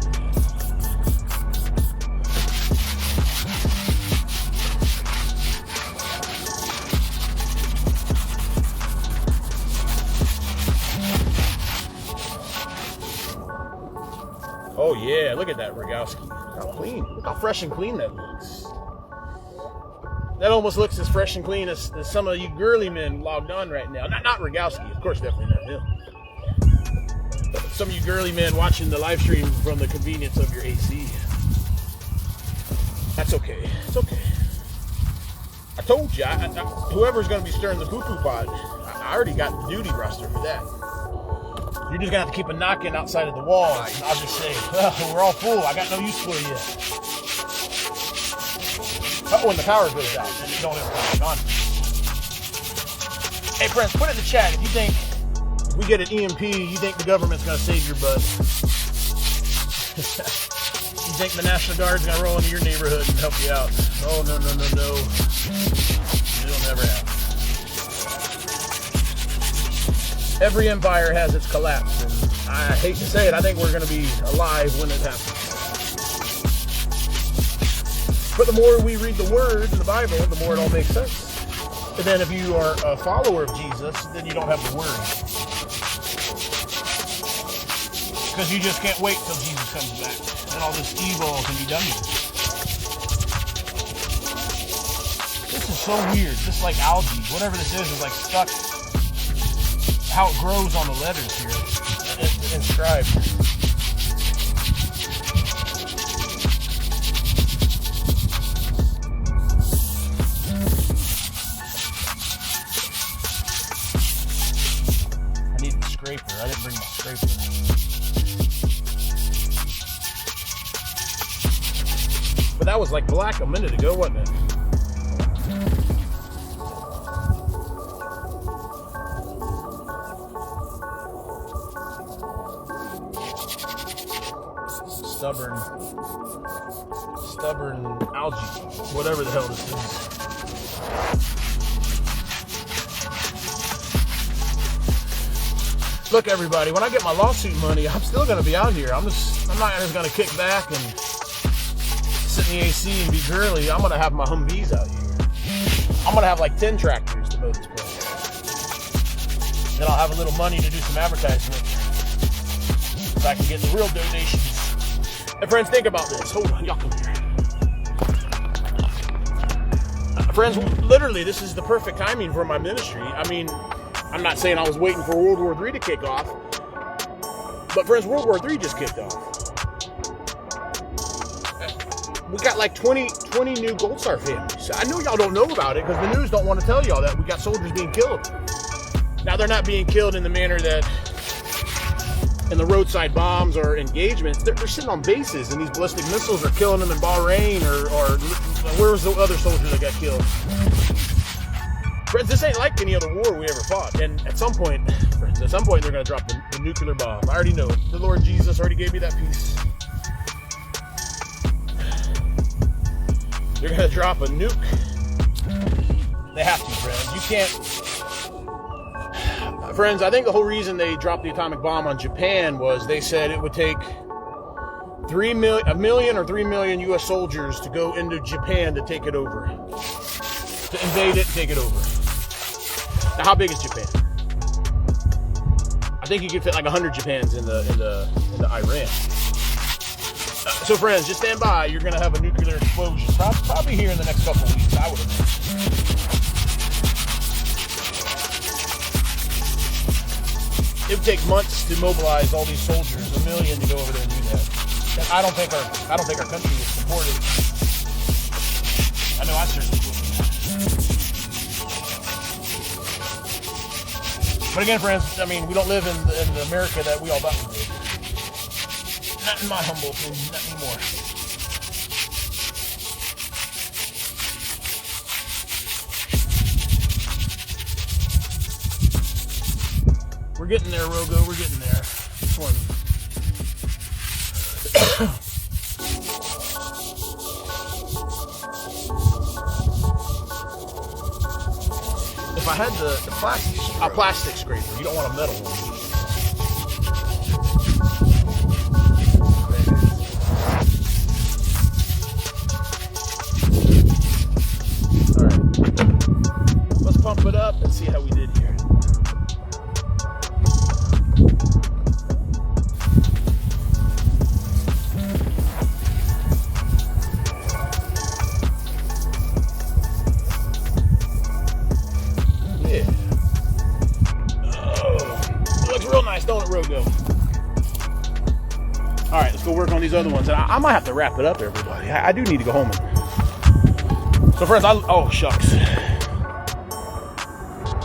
Oh yeah, look at that Rogowski. Look how clean. Look how fresh and clean that looks. That almost looks as fresh and clean as some of you girly men logged on right now. Not Rogowski, of course, definitely not him. But some of you girly men watching the live stream from the convenience of your AC. That's okay. It's okay. I told you, whoever's going to be stirring the poo-poo pot, I already got the duty roster for that. You're just going to have to keep a knocking outside of the wall. And I'll just say, well, we're all full. I got no use for you. Oh, when the power goes out, then you don't have to turn it on. Hey, friends, put in the chat if you think we get an EMP, you think the government's going to save your butt. You think the National Guard's going to roll into your neighborhood and help you out. Oh, no. It'll never happen. Every empire has its collapse, and I hate to say it, I think we're going to be alive when it happens. But the more we read the Word in the Bible, the more it all makes sense. And then if you are a follower of Jesus, then you don't have the Word. Because you just can't wait till Jesus comes back, and all this evil can be done with it. This is so weird, just like algae. Whatever this is like stuck. How it grows on the letters here. It's inscribed. I need the scraper. I didn't bring my scraper. But that was like black a minute ago, wasn't it? Stubborn algae, whatever the hell this is. Look, everybody, when I get my lawsuit money, I'm still going to be out here. I'm not just going to kick back and sit in the AC and be girly. I'm going to have my Humvees out here. I'm going to have like 10 tractors to mow this place. Then I'll have a little money to do some advertisement so I can get the real donations. And friends, think about this. Hold on, y'all come here. Friends, literally, this is the perfect timing for my ministry. I mean, I'm not saying I was waiting for World War III to kick off, but friends, World War III just kicked off. We got like 20 new Gold Star families. I know y'all don't know about it because the news don't want to tell y'all that we got soldiers being killed. Now, they're not being killed in the manner that in the roadside bombs or engagements. They're sitting on bases, and these ballistic missiles are killing them in Bahrain or where was the other soldier that got killed? Friends, this ain't like any other war we ever fought. And at some point, friends, they're going to drop the nuclear bomb. I already know it. The Lord Jesus already gave me that peace. They're going to drop a nuke. They have to, friends. You can't. Friends, I think the whole reason they dropped the atomic bomb on Japan was they said it would take 3 million or 3 million U.S. soldiers to go into Japan to take it over, to invade it, take it over. Now, how big is Japan? I think you could fit like 100 Japans in the Iran. So, friends, just stand by. You're going to have a nuclear explosion, probably here in the next couple of weeks. I would imagine. It would take months to mobilize all these soldiers, 1 million, to go over there and do that. And I don't think our country would support it. I know I certainly would. But again, friends, I mean, we don't live in the America that we all thought we did. Not in my humble opinion, not anymore. We're getting there, Rogo. We're getting there. This one. If I had the plastic scraper, you don't want a metal one. All right. Let's pump it up and see how we did here. Don't it, Rogo? All right, let's go work on these other ones. And I might have to wrap it up, everybody. I do need to go home. So, friends, oh, shucks.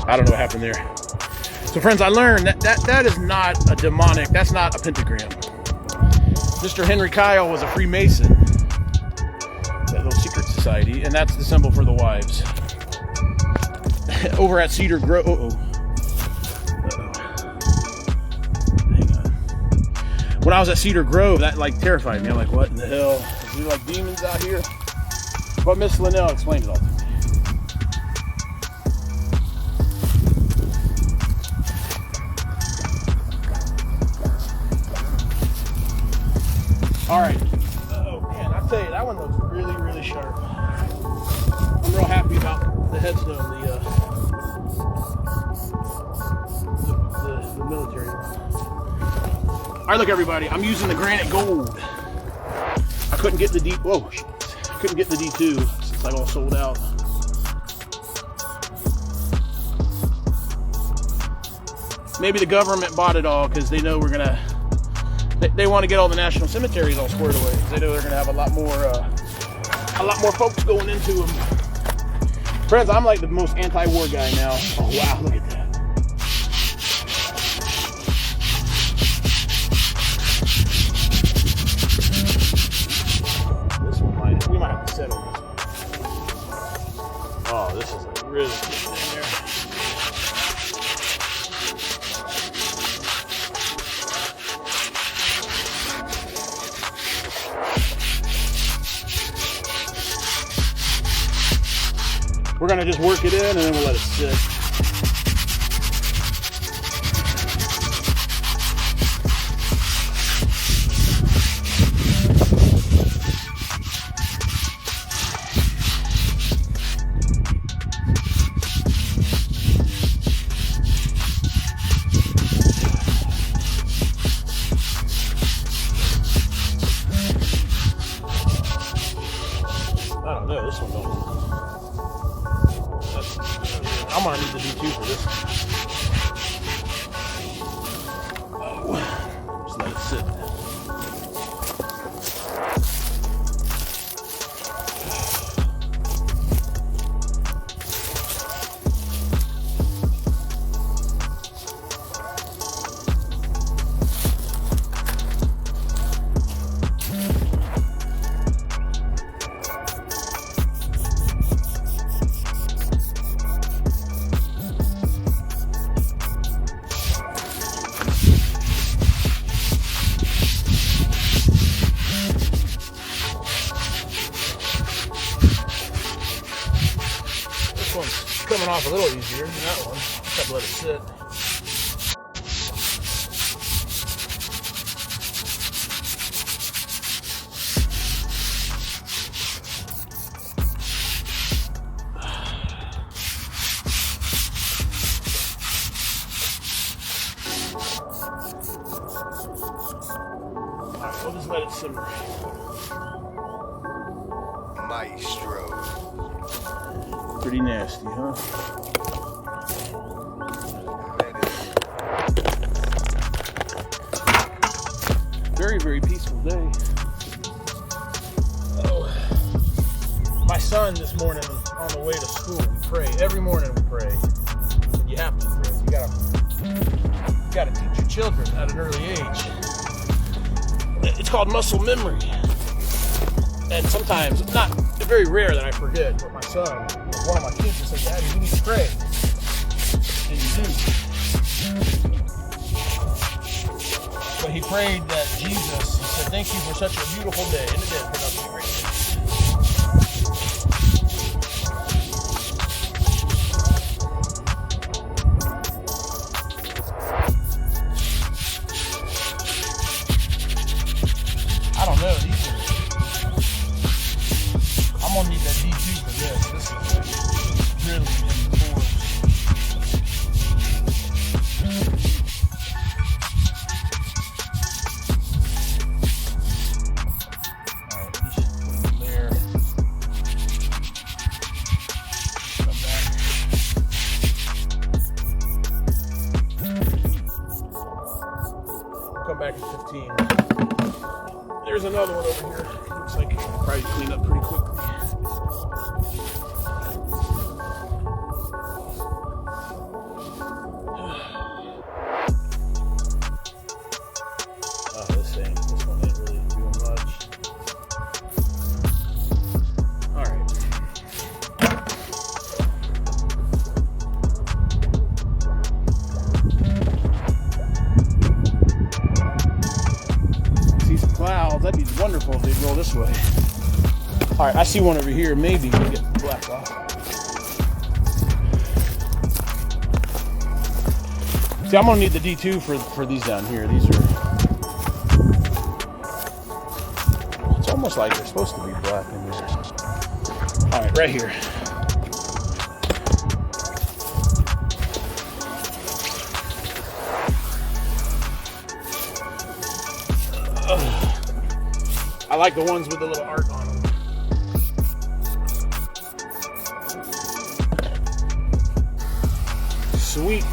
I don't know what happened there. So, friends, I learned that is not a demonic, that's not a pentagram. Mr. Henry Kyle was a Freemason, that little secret society, and that's the symbol for the wives. Over at Cedar Grove. When I was at Cedar Grove, that like terrified me. I'm like, what in the hell? Is there like demons out here? But Miss Linnell explained it all to me. All right. Oh man, I tell you, that one looks really, really sharp. I'm real happy about the headstone, the military one. All right, look, everybody. I'm using the granite gold. I couldn't get the D. Whoa, shit. I couldn't get the D2. It's like all sold out. Maybe the government bought it all because they know we're gonna. They want to get all the national cemeteries all squared away. They know they're gonna have a lot more folks going into them. Friends, I'm like the most anti-war guy now. Oh wow, look at that. We might Settle this one. Oh, this is like really getting in there. We're gonna just work it in and then we'll let it sit. I don't know, this one don't. I'm gonna need the D2 for this. Oh, just let it sit. This one's coming off a little easier than that one. Just have to let it sit. Alright, we'll just let it simmer. Maestro. Pretty nasty, huh? Very, very peaceful day. Oh, my son this morning on the way to school, we pray. Every morning we pray. You have to pray. You gotta teach your children at an early age. It's called muscle memory. And sometimes, not very rare that I forget, but my son, one of my kids will say, Daddy, you need to pray. And you do. But he prayed that Jesus, he said, thank you for such a beautiful day. And it did. But that's a great day. I don't know. I'm gonna need that D2 for this. This is really in the force. Alright, just put it there. Come back. Come back in 15. There's another one over here. Looks like it can probably clean up pretty quickly. This one ain't really doing much. Alright. See some clouds. That'd be wonderful if they'd roll this way. Alright, I see one over here. Maybe we'll get the black off. See, I'm gonna need the D2 for these down here. These are. It's almost like they're supposed to be black in there. All right, right here. I like the ones with the little arc on them. Sweet.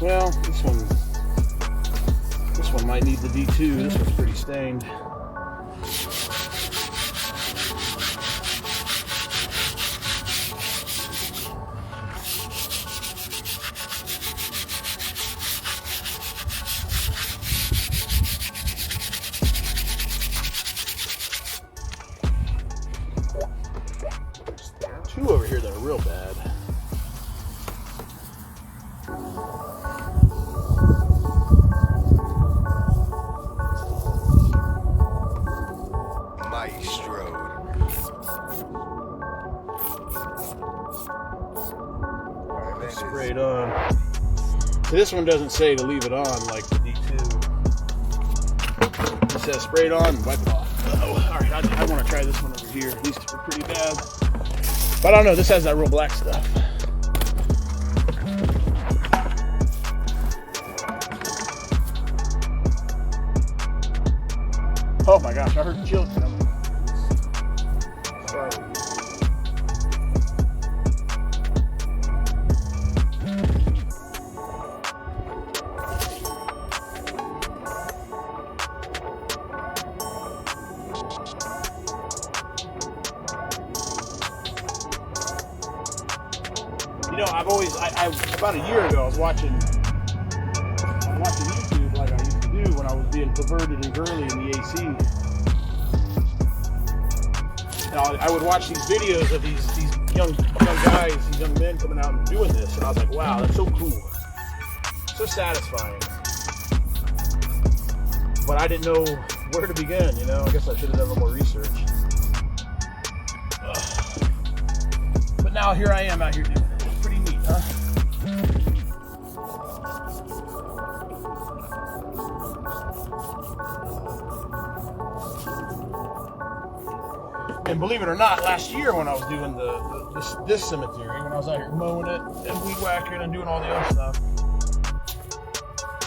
Well, this one might need the D2. This one's pretty stained. Two over here that are real bad. Maestro. Alright, sprayed on. So this one doesn't say to leave it on like the D2. It says sprayed on, wipe it off. Alright, I want to try this one over here. These two are pretty bad. But I don't know, this has that real black stuff. Oh my gosh, I heard chills coming. Sorry. You know, I about a year ago, I was watching YouTube like I used to do when I was being perverted and girly in the AC. And I would watch these videos of these young guys, these young men coming out and doing this, and I was like, wow, that's so cool, so satisfying. But I didn't know where to begin. You know, I guess I should have done a little more research. But now here I am out here doing it. Pretty neat, huh? And believe it or not, last year when I was doing this cemetery, when I was out here mowing it and weed whacking and doing all the other stuff,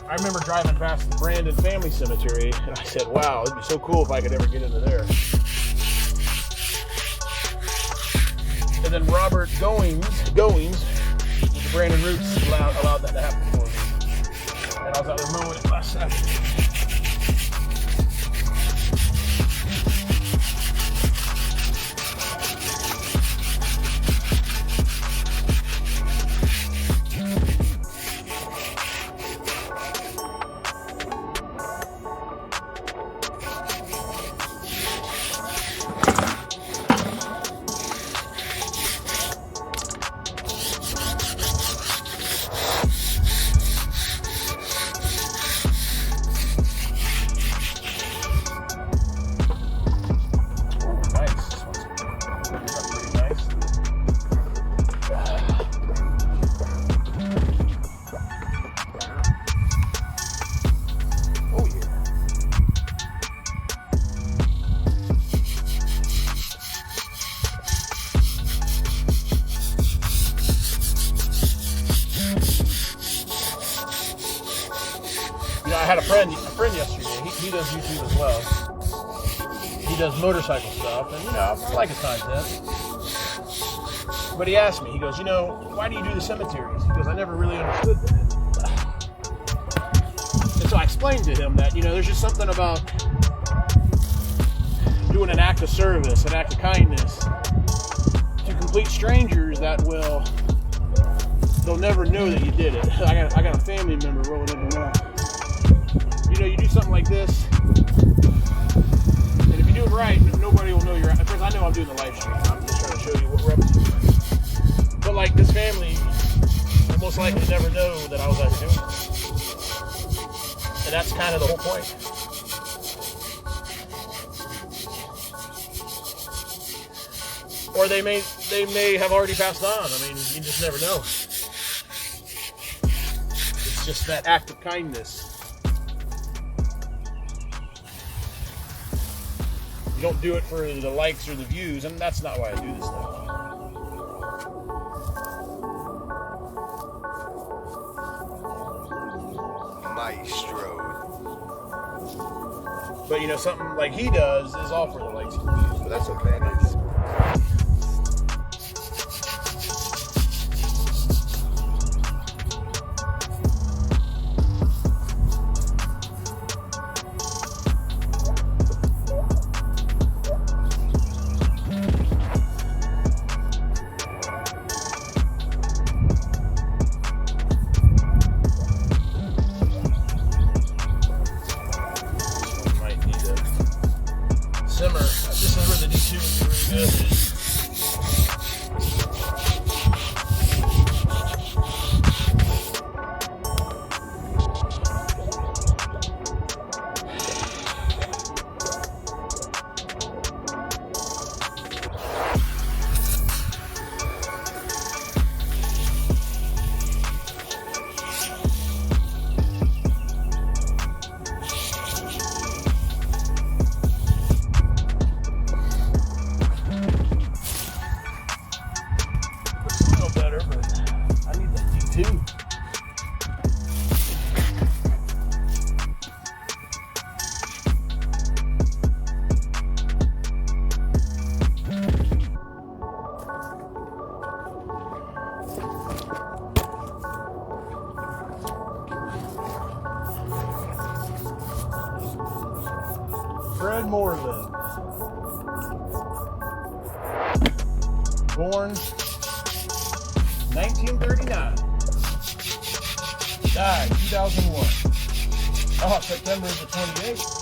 I remember driving past the Brandon Family Cemetery, and I said, wow, it'd be so cool if I could ever get into there. And then Robert Goings with the Brandon Roots allowed that to happen for me. And I was out there mowing it last Saturday. I had a friend yesterday. He does YouTube as well. He does motorcycle stuff, and I like his content. But he asked me, he goes, why do you do the cemeteries? He goes, I never really understood that. And so I explained to him that, there's just something about doing an act of service, an act of kindness to complete strangers that they'll never know that you did it. I got a family member rolling in the mouth. You do something like this, and if you do it right, nobody will know you're at. First, I know I'm doing the live stream. I'm just trying to show you what we're up to. But like this family will most likely never know that I was out here doing it. And that's kind of the whole point. Or they may have already passed on. I mean, you just never know. It's just that act of kindness. You don't do it for the likes or the views, and that's not why I do this stuff. Maestro. But something like he does is all for the likes and the views, but that's okay. D2. Fred Moreland, born 1939, died 2001. Oh, September the 28th.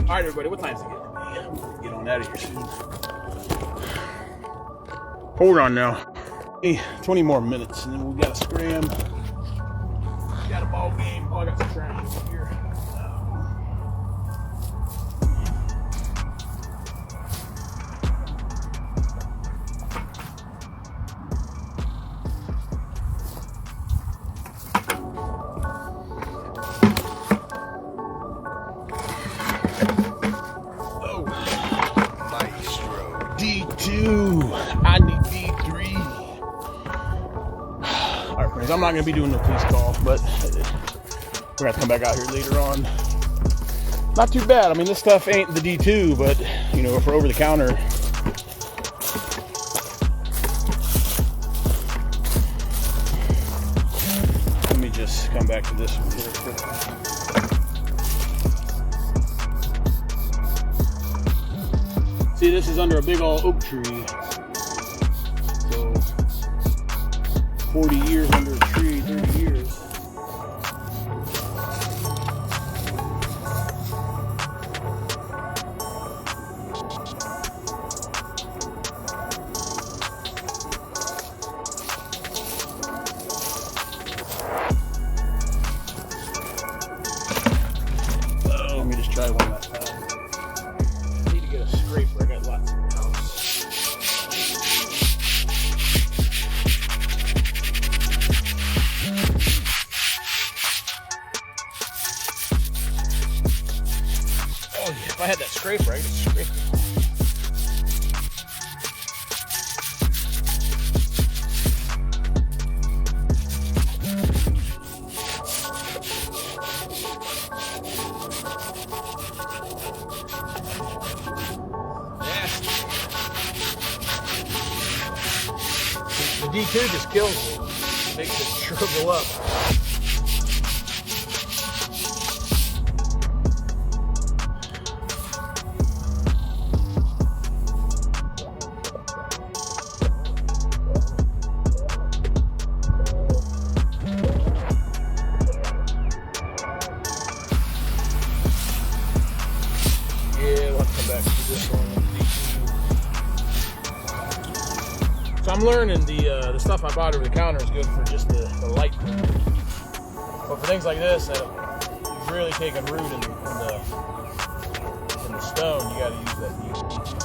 All right, everybody, what time is it getting? I'm gonna get on out of here soon. Hold on now. Hey, 20 more minutes, and then we got a scram. Got a ball game. Oh, I got some trash here. D2. I need D3. All right, friends. I'm not gonna be doing no police call, but we're gonna come back out here later on. Not too bad. I mean, this stuff ain't the D2, but you know, if we're over the counter, let me just come back to this one here quick. See, this is under a big old oak tree. So, 40 years under a tree, 30 years. Oh, let me just try one last time. I need to get a scraper. I got lots of house. Oh yeah, if I had that scraper, I could scrape it. The D2 just kills it. Makes it shrivel up. Yeah, we'll have to come back to this one. I'm learning the stuff I bought over the counter is good for just the light proof. But for things like this that have really taken root in the stone, you got to use that deep stuff.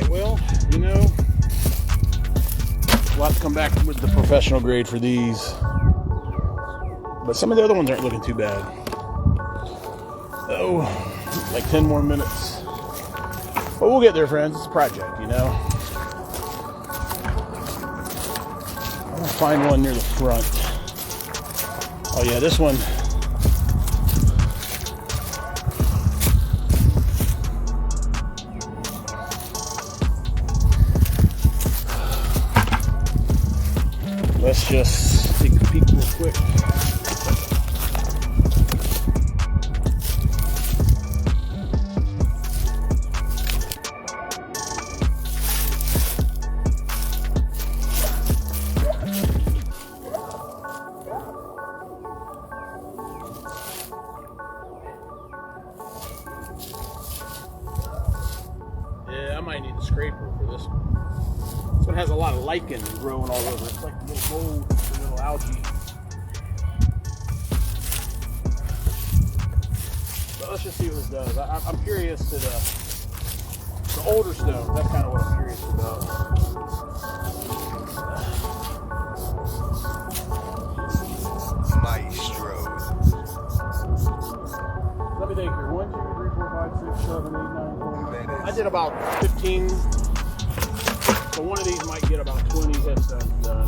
Well, you know, we'll have to come back with the professional grade for these. But some of the other ones aren't looking too bad. Oh, like 10 more minutes. But we'll get there, friends. It's a project, you know. I'm gonna find one near the front. Oh yeah, this one. Let's just take a peek real quick. Yeah, I might need a scraper for this one. This one has a lot of lichen growing all over. It's like a little mold, a little algae. But let's just see what this does. I'm curious to the older stones. That's kind of what I'm curious about. Maestro. Let me think here. 1, 2, 3, 4, 5, 6, 7, 8, 9, 10. I did about 15. So one of these might get about 20 headstones done.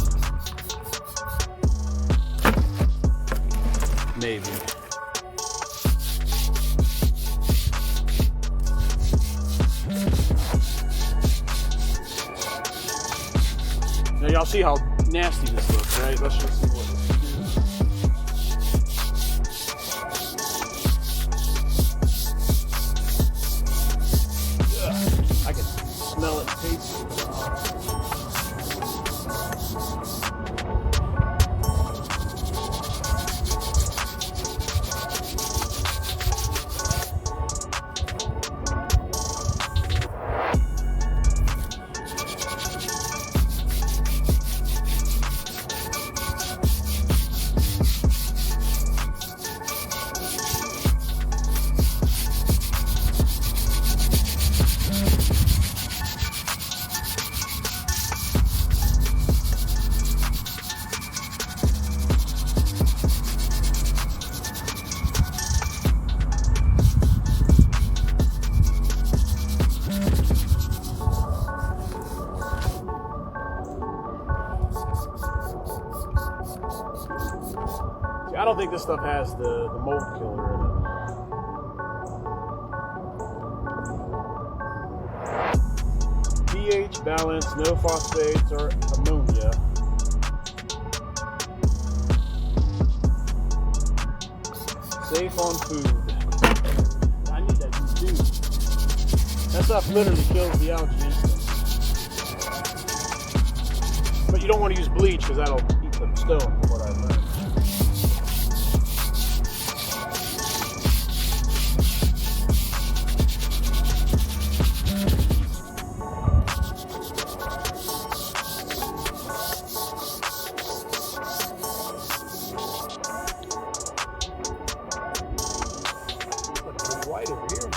Maybe. Now y'all see how nasty this looks, right? Let's just see what this is. I can smell it, taste it. I don't think this stuff has the mold killer in it. pH balance, no phosphates or ammonia. Safe on food. I need that too. That stuff literally kills the algae instantly. But you don't want to use bleach because that'll eat the stone, from what I've learned. White over here.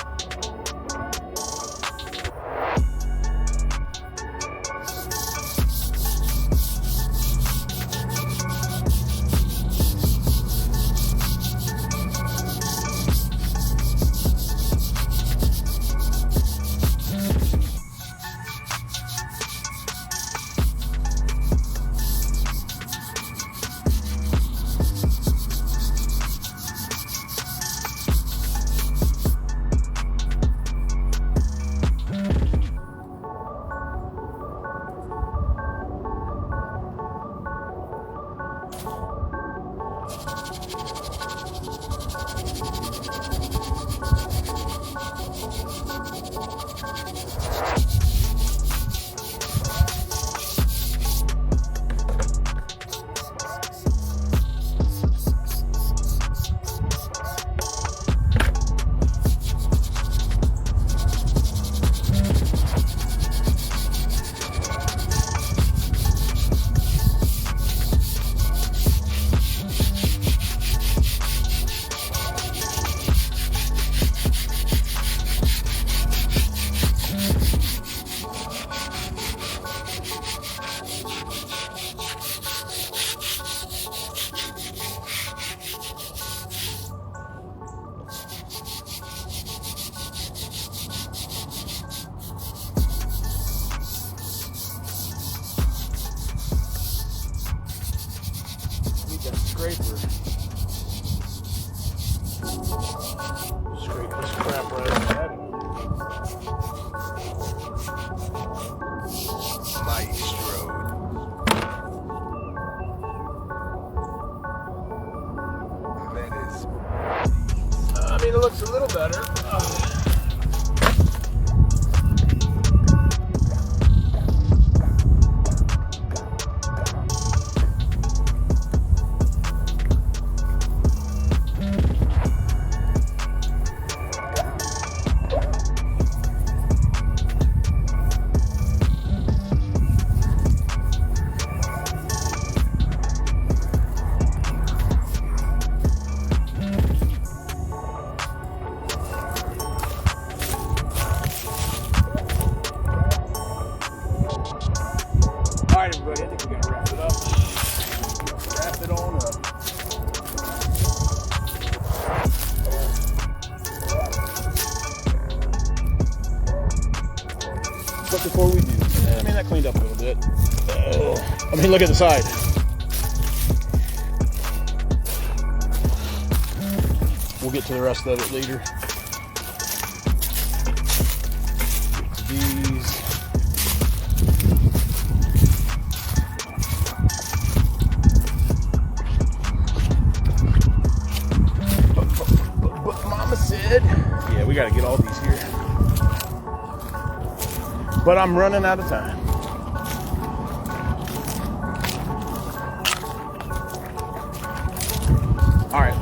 Scraper. Scrape this crap right out of that. Maestro. Menace. I mean, it looks a little better. Alright, everybody, I think we're going to wrap it up. Wrap it on up. But before we do, I mean, that cleaned up a little bit. I mean, look at the side. We'll get to the rest of it later. Get to these. But Mama said, yeah, we got to get all these here. But I'm running out of time. All right,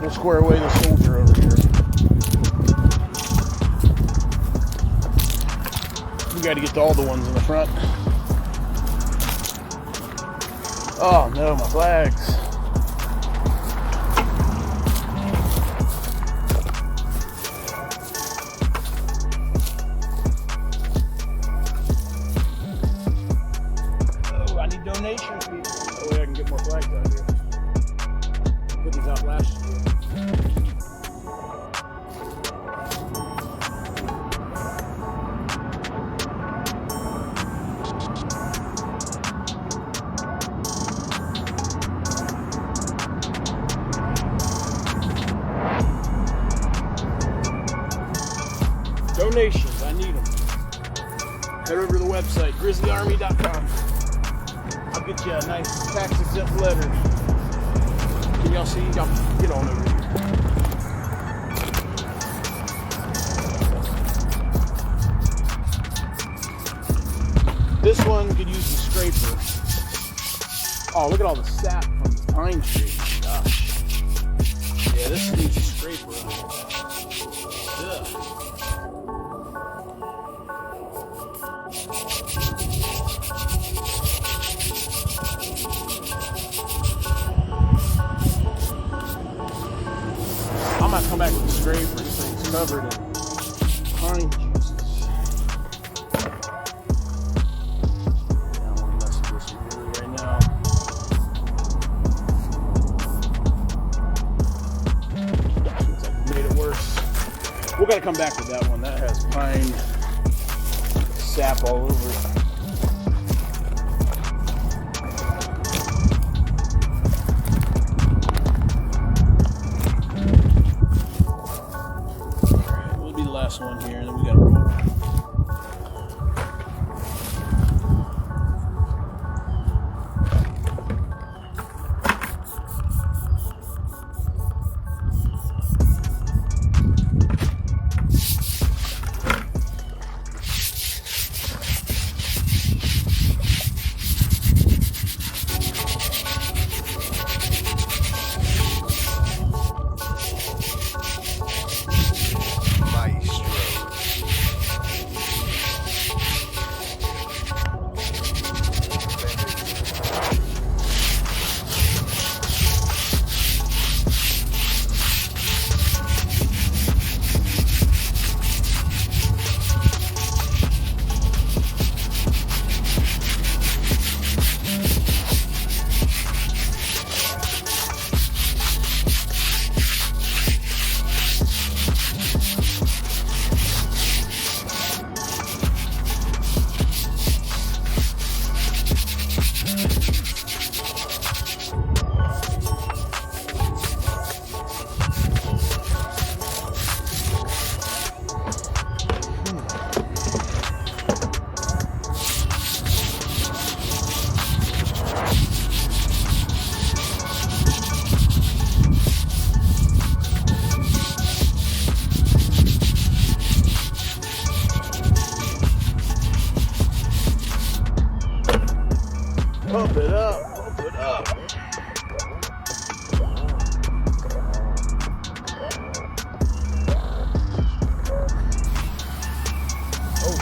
we'll square away the soldier over here. We got to get to all the ones in the front. Oh no, my flags. Donation people. That way I can get more flags out here. Put these out last year. Donations, I need them. Head over to the website, grizzlyarmy.com. I'll get you a nice tax-exempt letter. Can y'all see? Y'all get on over here. This one could use the scraper. Oh, look at all the sap from the pine tree. Gosh. Yeah, this needs a scraper. Ugh. I might come back with a scraper. This thing's covered in pine juices. I don't want to mess with this really right now. Looks like it made it worse. We're gonna come back with that one. That has pine sap all over it. Last one here, and then we got to roll.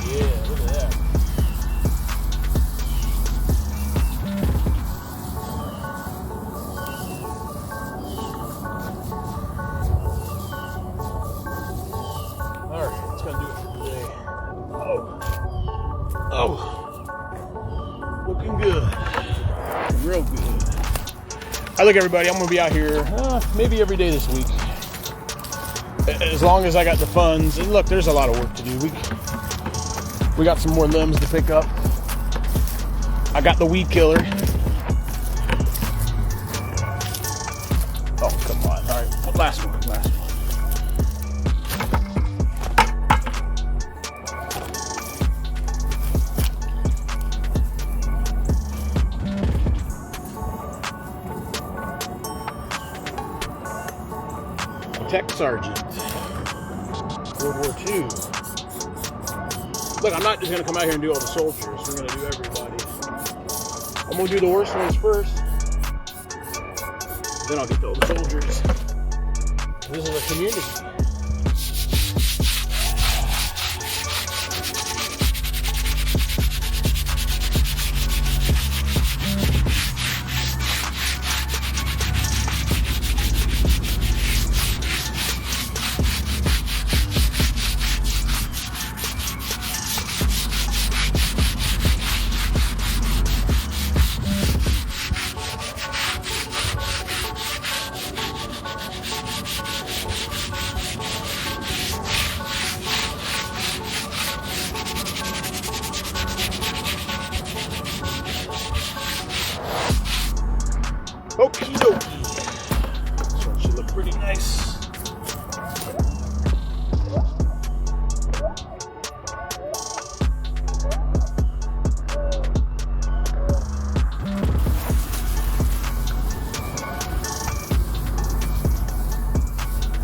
yeah, look at that. Alright, that's gonna do it for today. Oh, looking good. Real good. All right, look, everybody, I'm gonna be out here maybe every day this week. As long as I got the funds. And look, there's a lot of work to do. We got some more limbs to pick up. I got the weed killer. Oh, come on. All right, last one. Tech Sergeant, World War II. Look, I'm not just gonna come out here and do all the soldiers. We're gonna do everybody. I'm gonna do the worst ones first. Then I'll get to all the soldiers. This is a community. Okie dokie. This one should look pretty nice.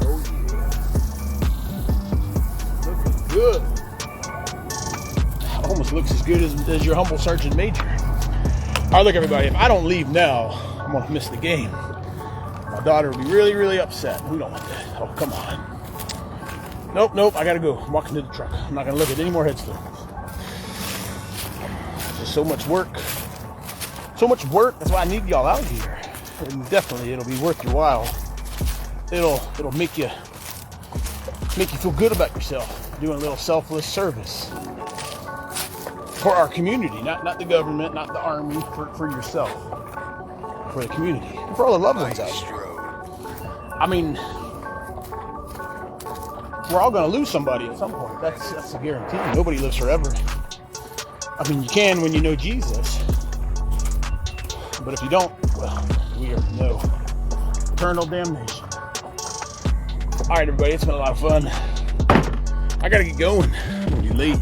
Oh yeah. Looking good. Almost looks as good as your humble Sergeant Major. All right, look, everybody, if I don't leave now, I'm gonna miss the game. My daughter will be really, really upset. We don't want that. Oh, come on. Nope, I gotta go. I'm walking to the truck. I'm not gonna look at any more headstones. There's so much work. That's why I need y'all out here. And definitely it'll be worth your while. It'll make you feel good about yourself. Doing a little selfless service. For our community, not the government, not the army, for yourself. For the community, and for all the loved ones out there. I mean, we're all gonna lose somebody at some point. That's a guarantee. Nobody lives forever. I mean, you can when you know Jesus, but if you don't, well, we are no eternal damnation. All right, everybody, it's been a lot of fun. I gotta get going. I'm gonna be late.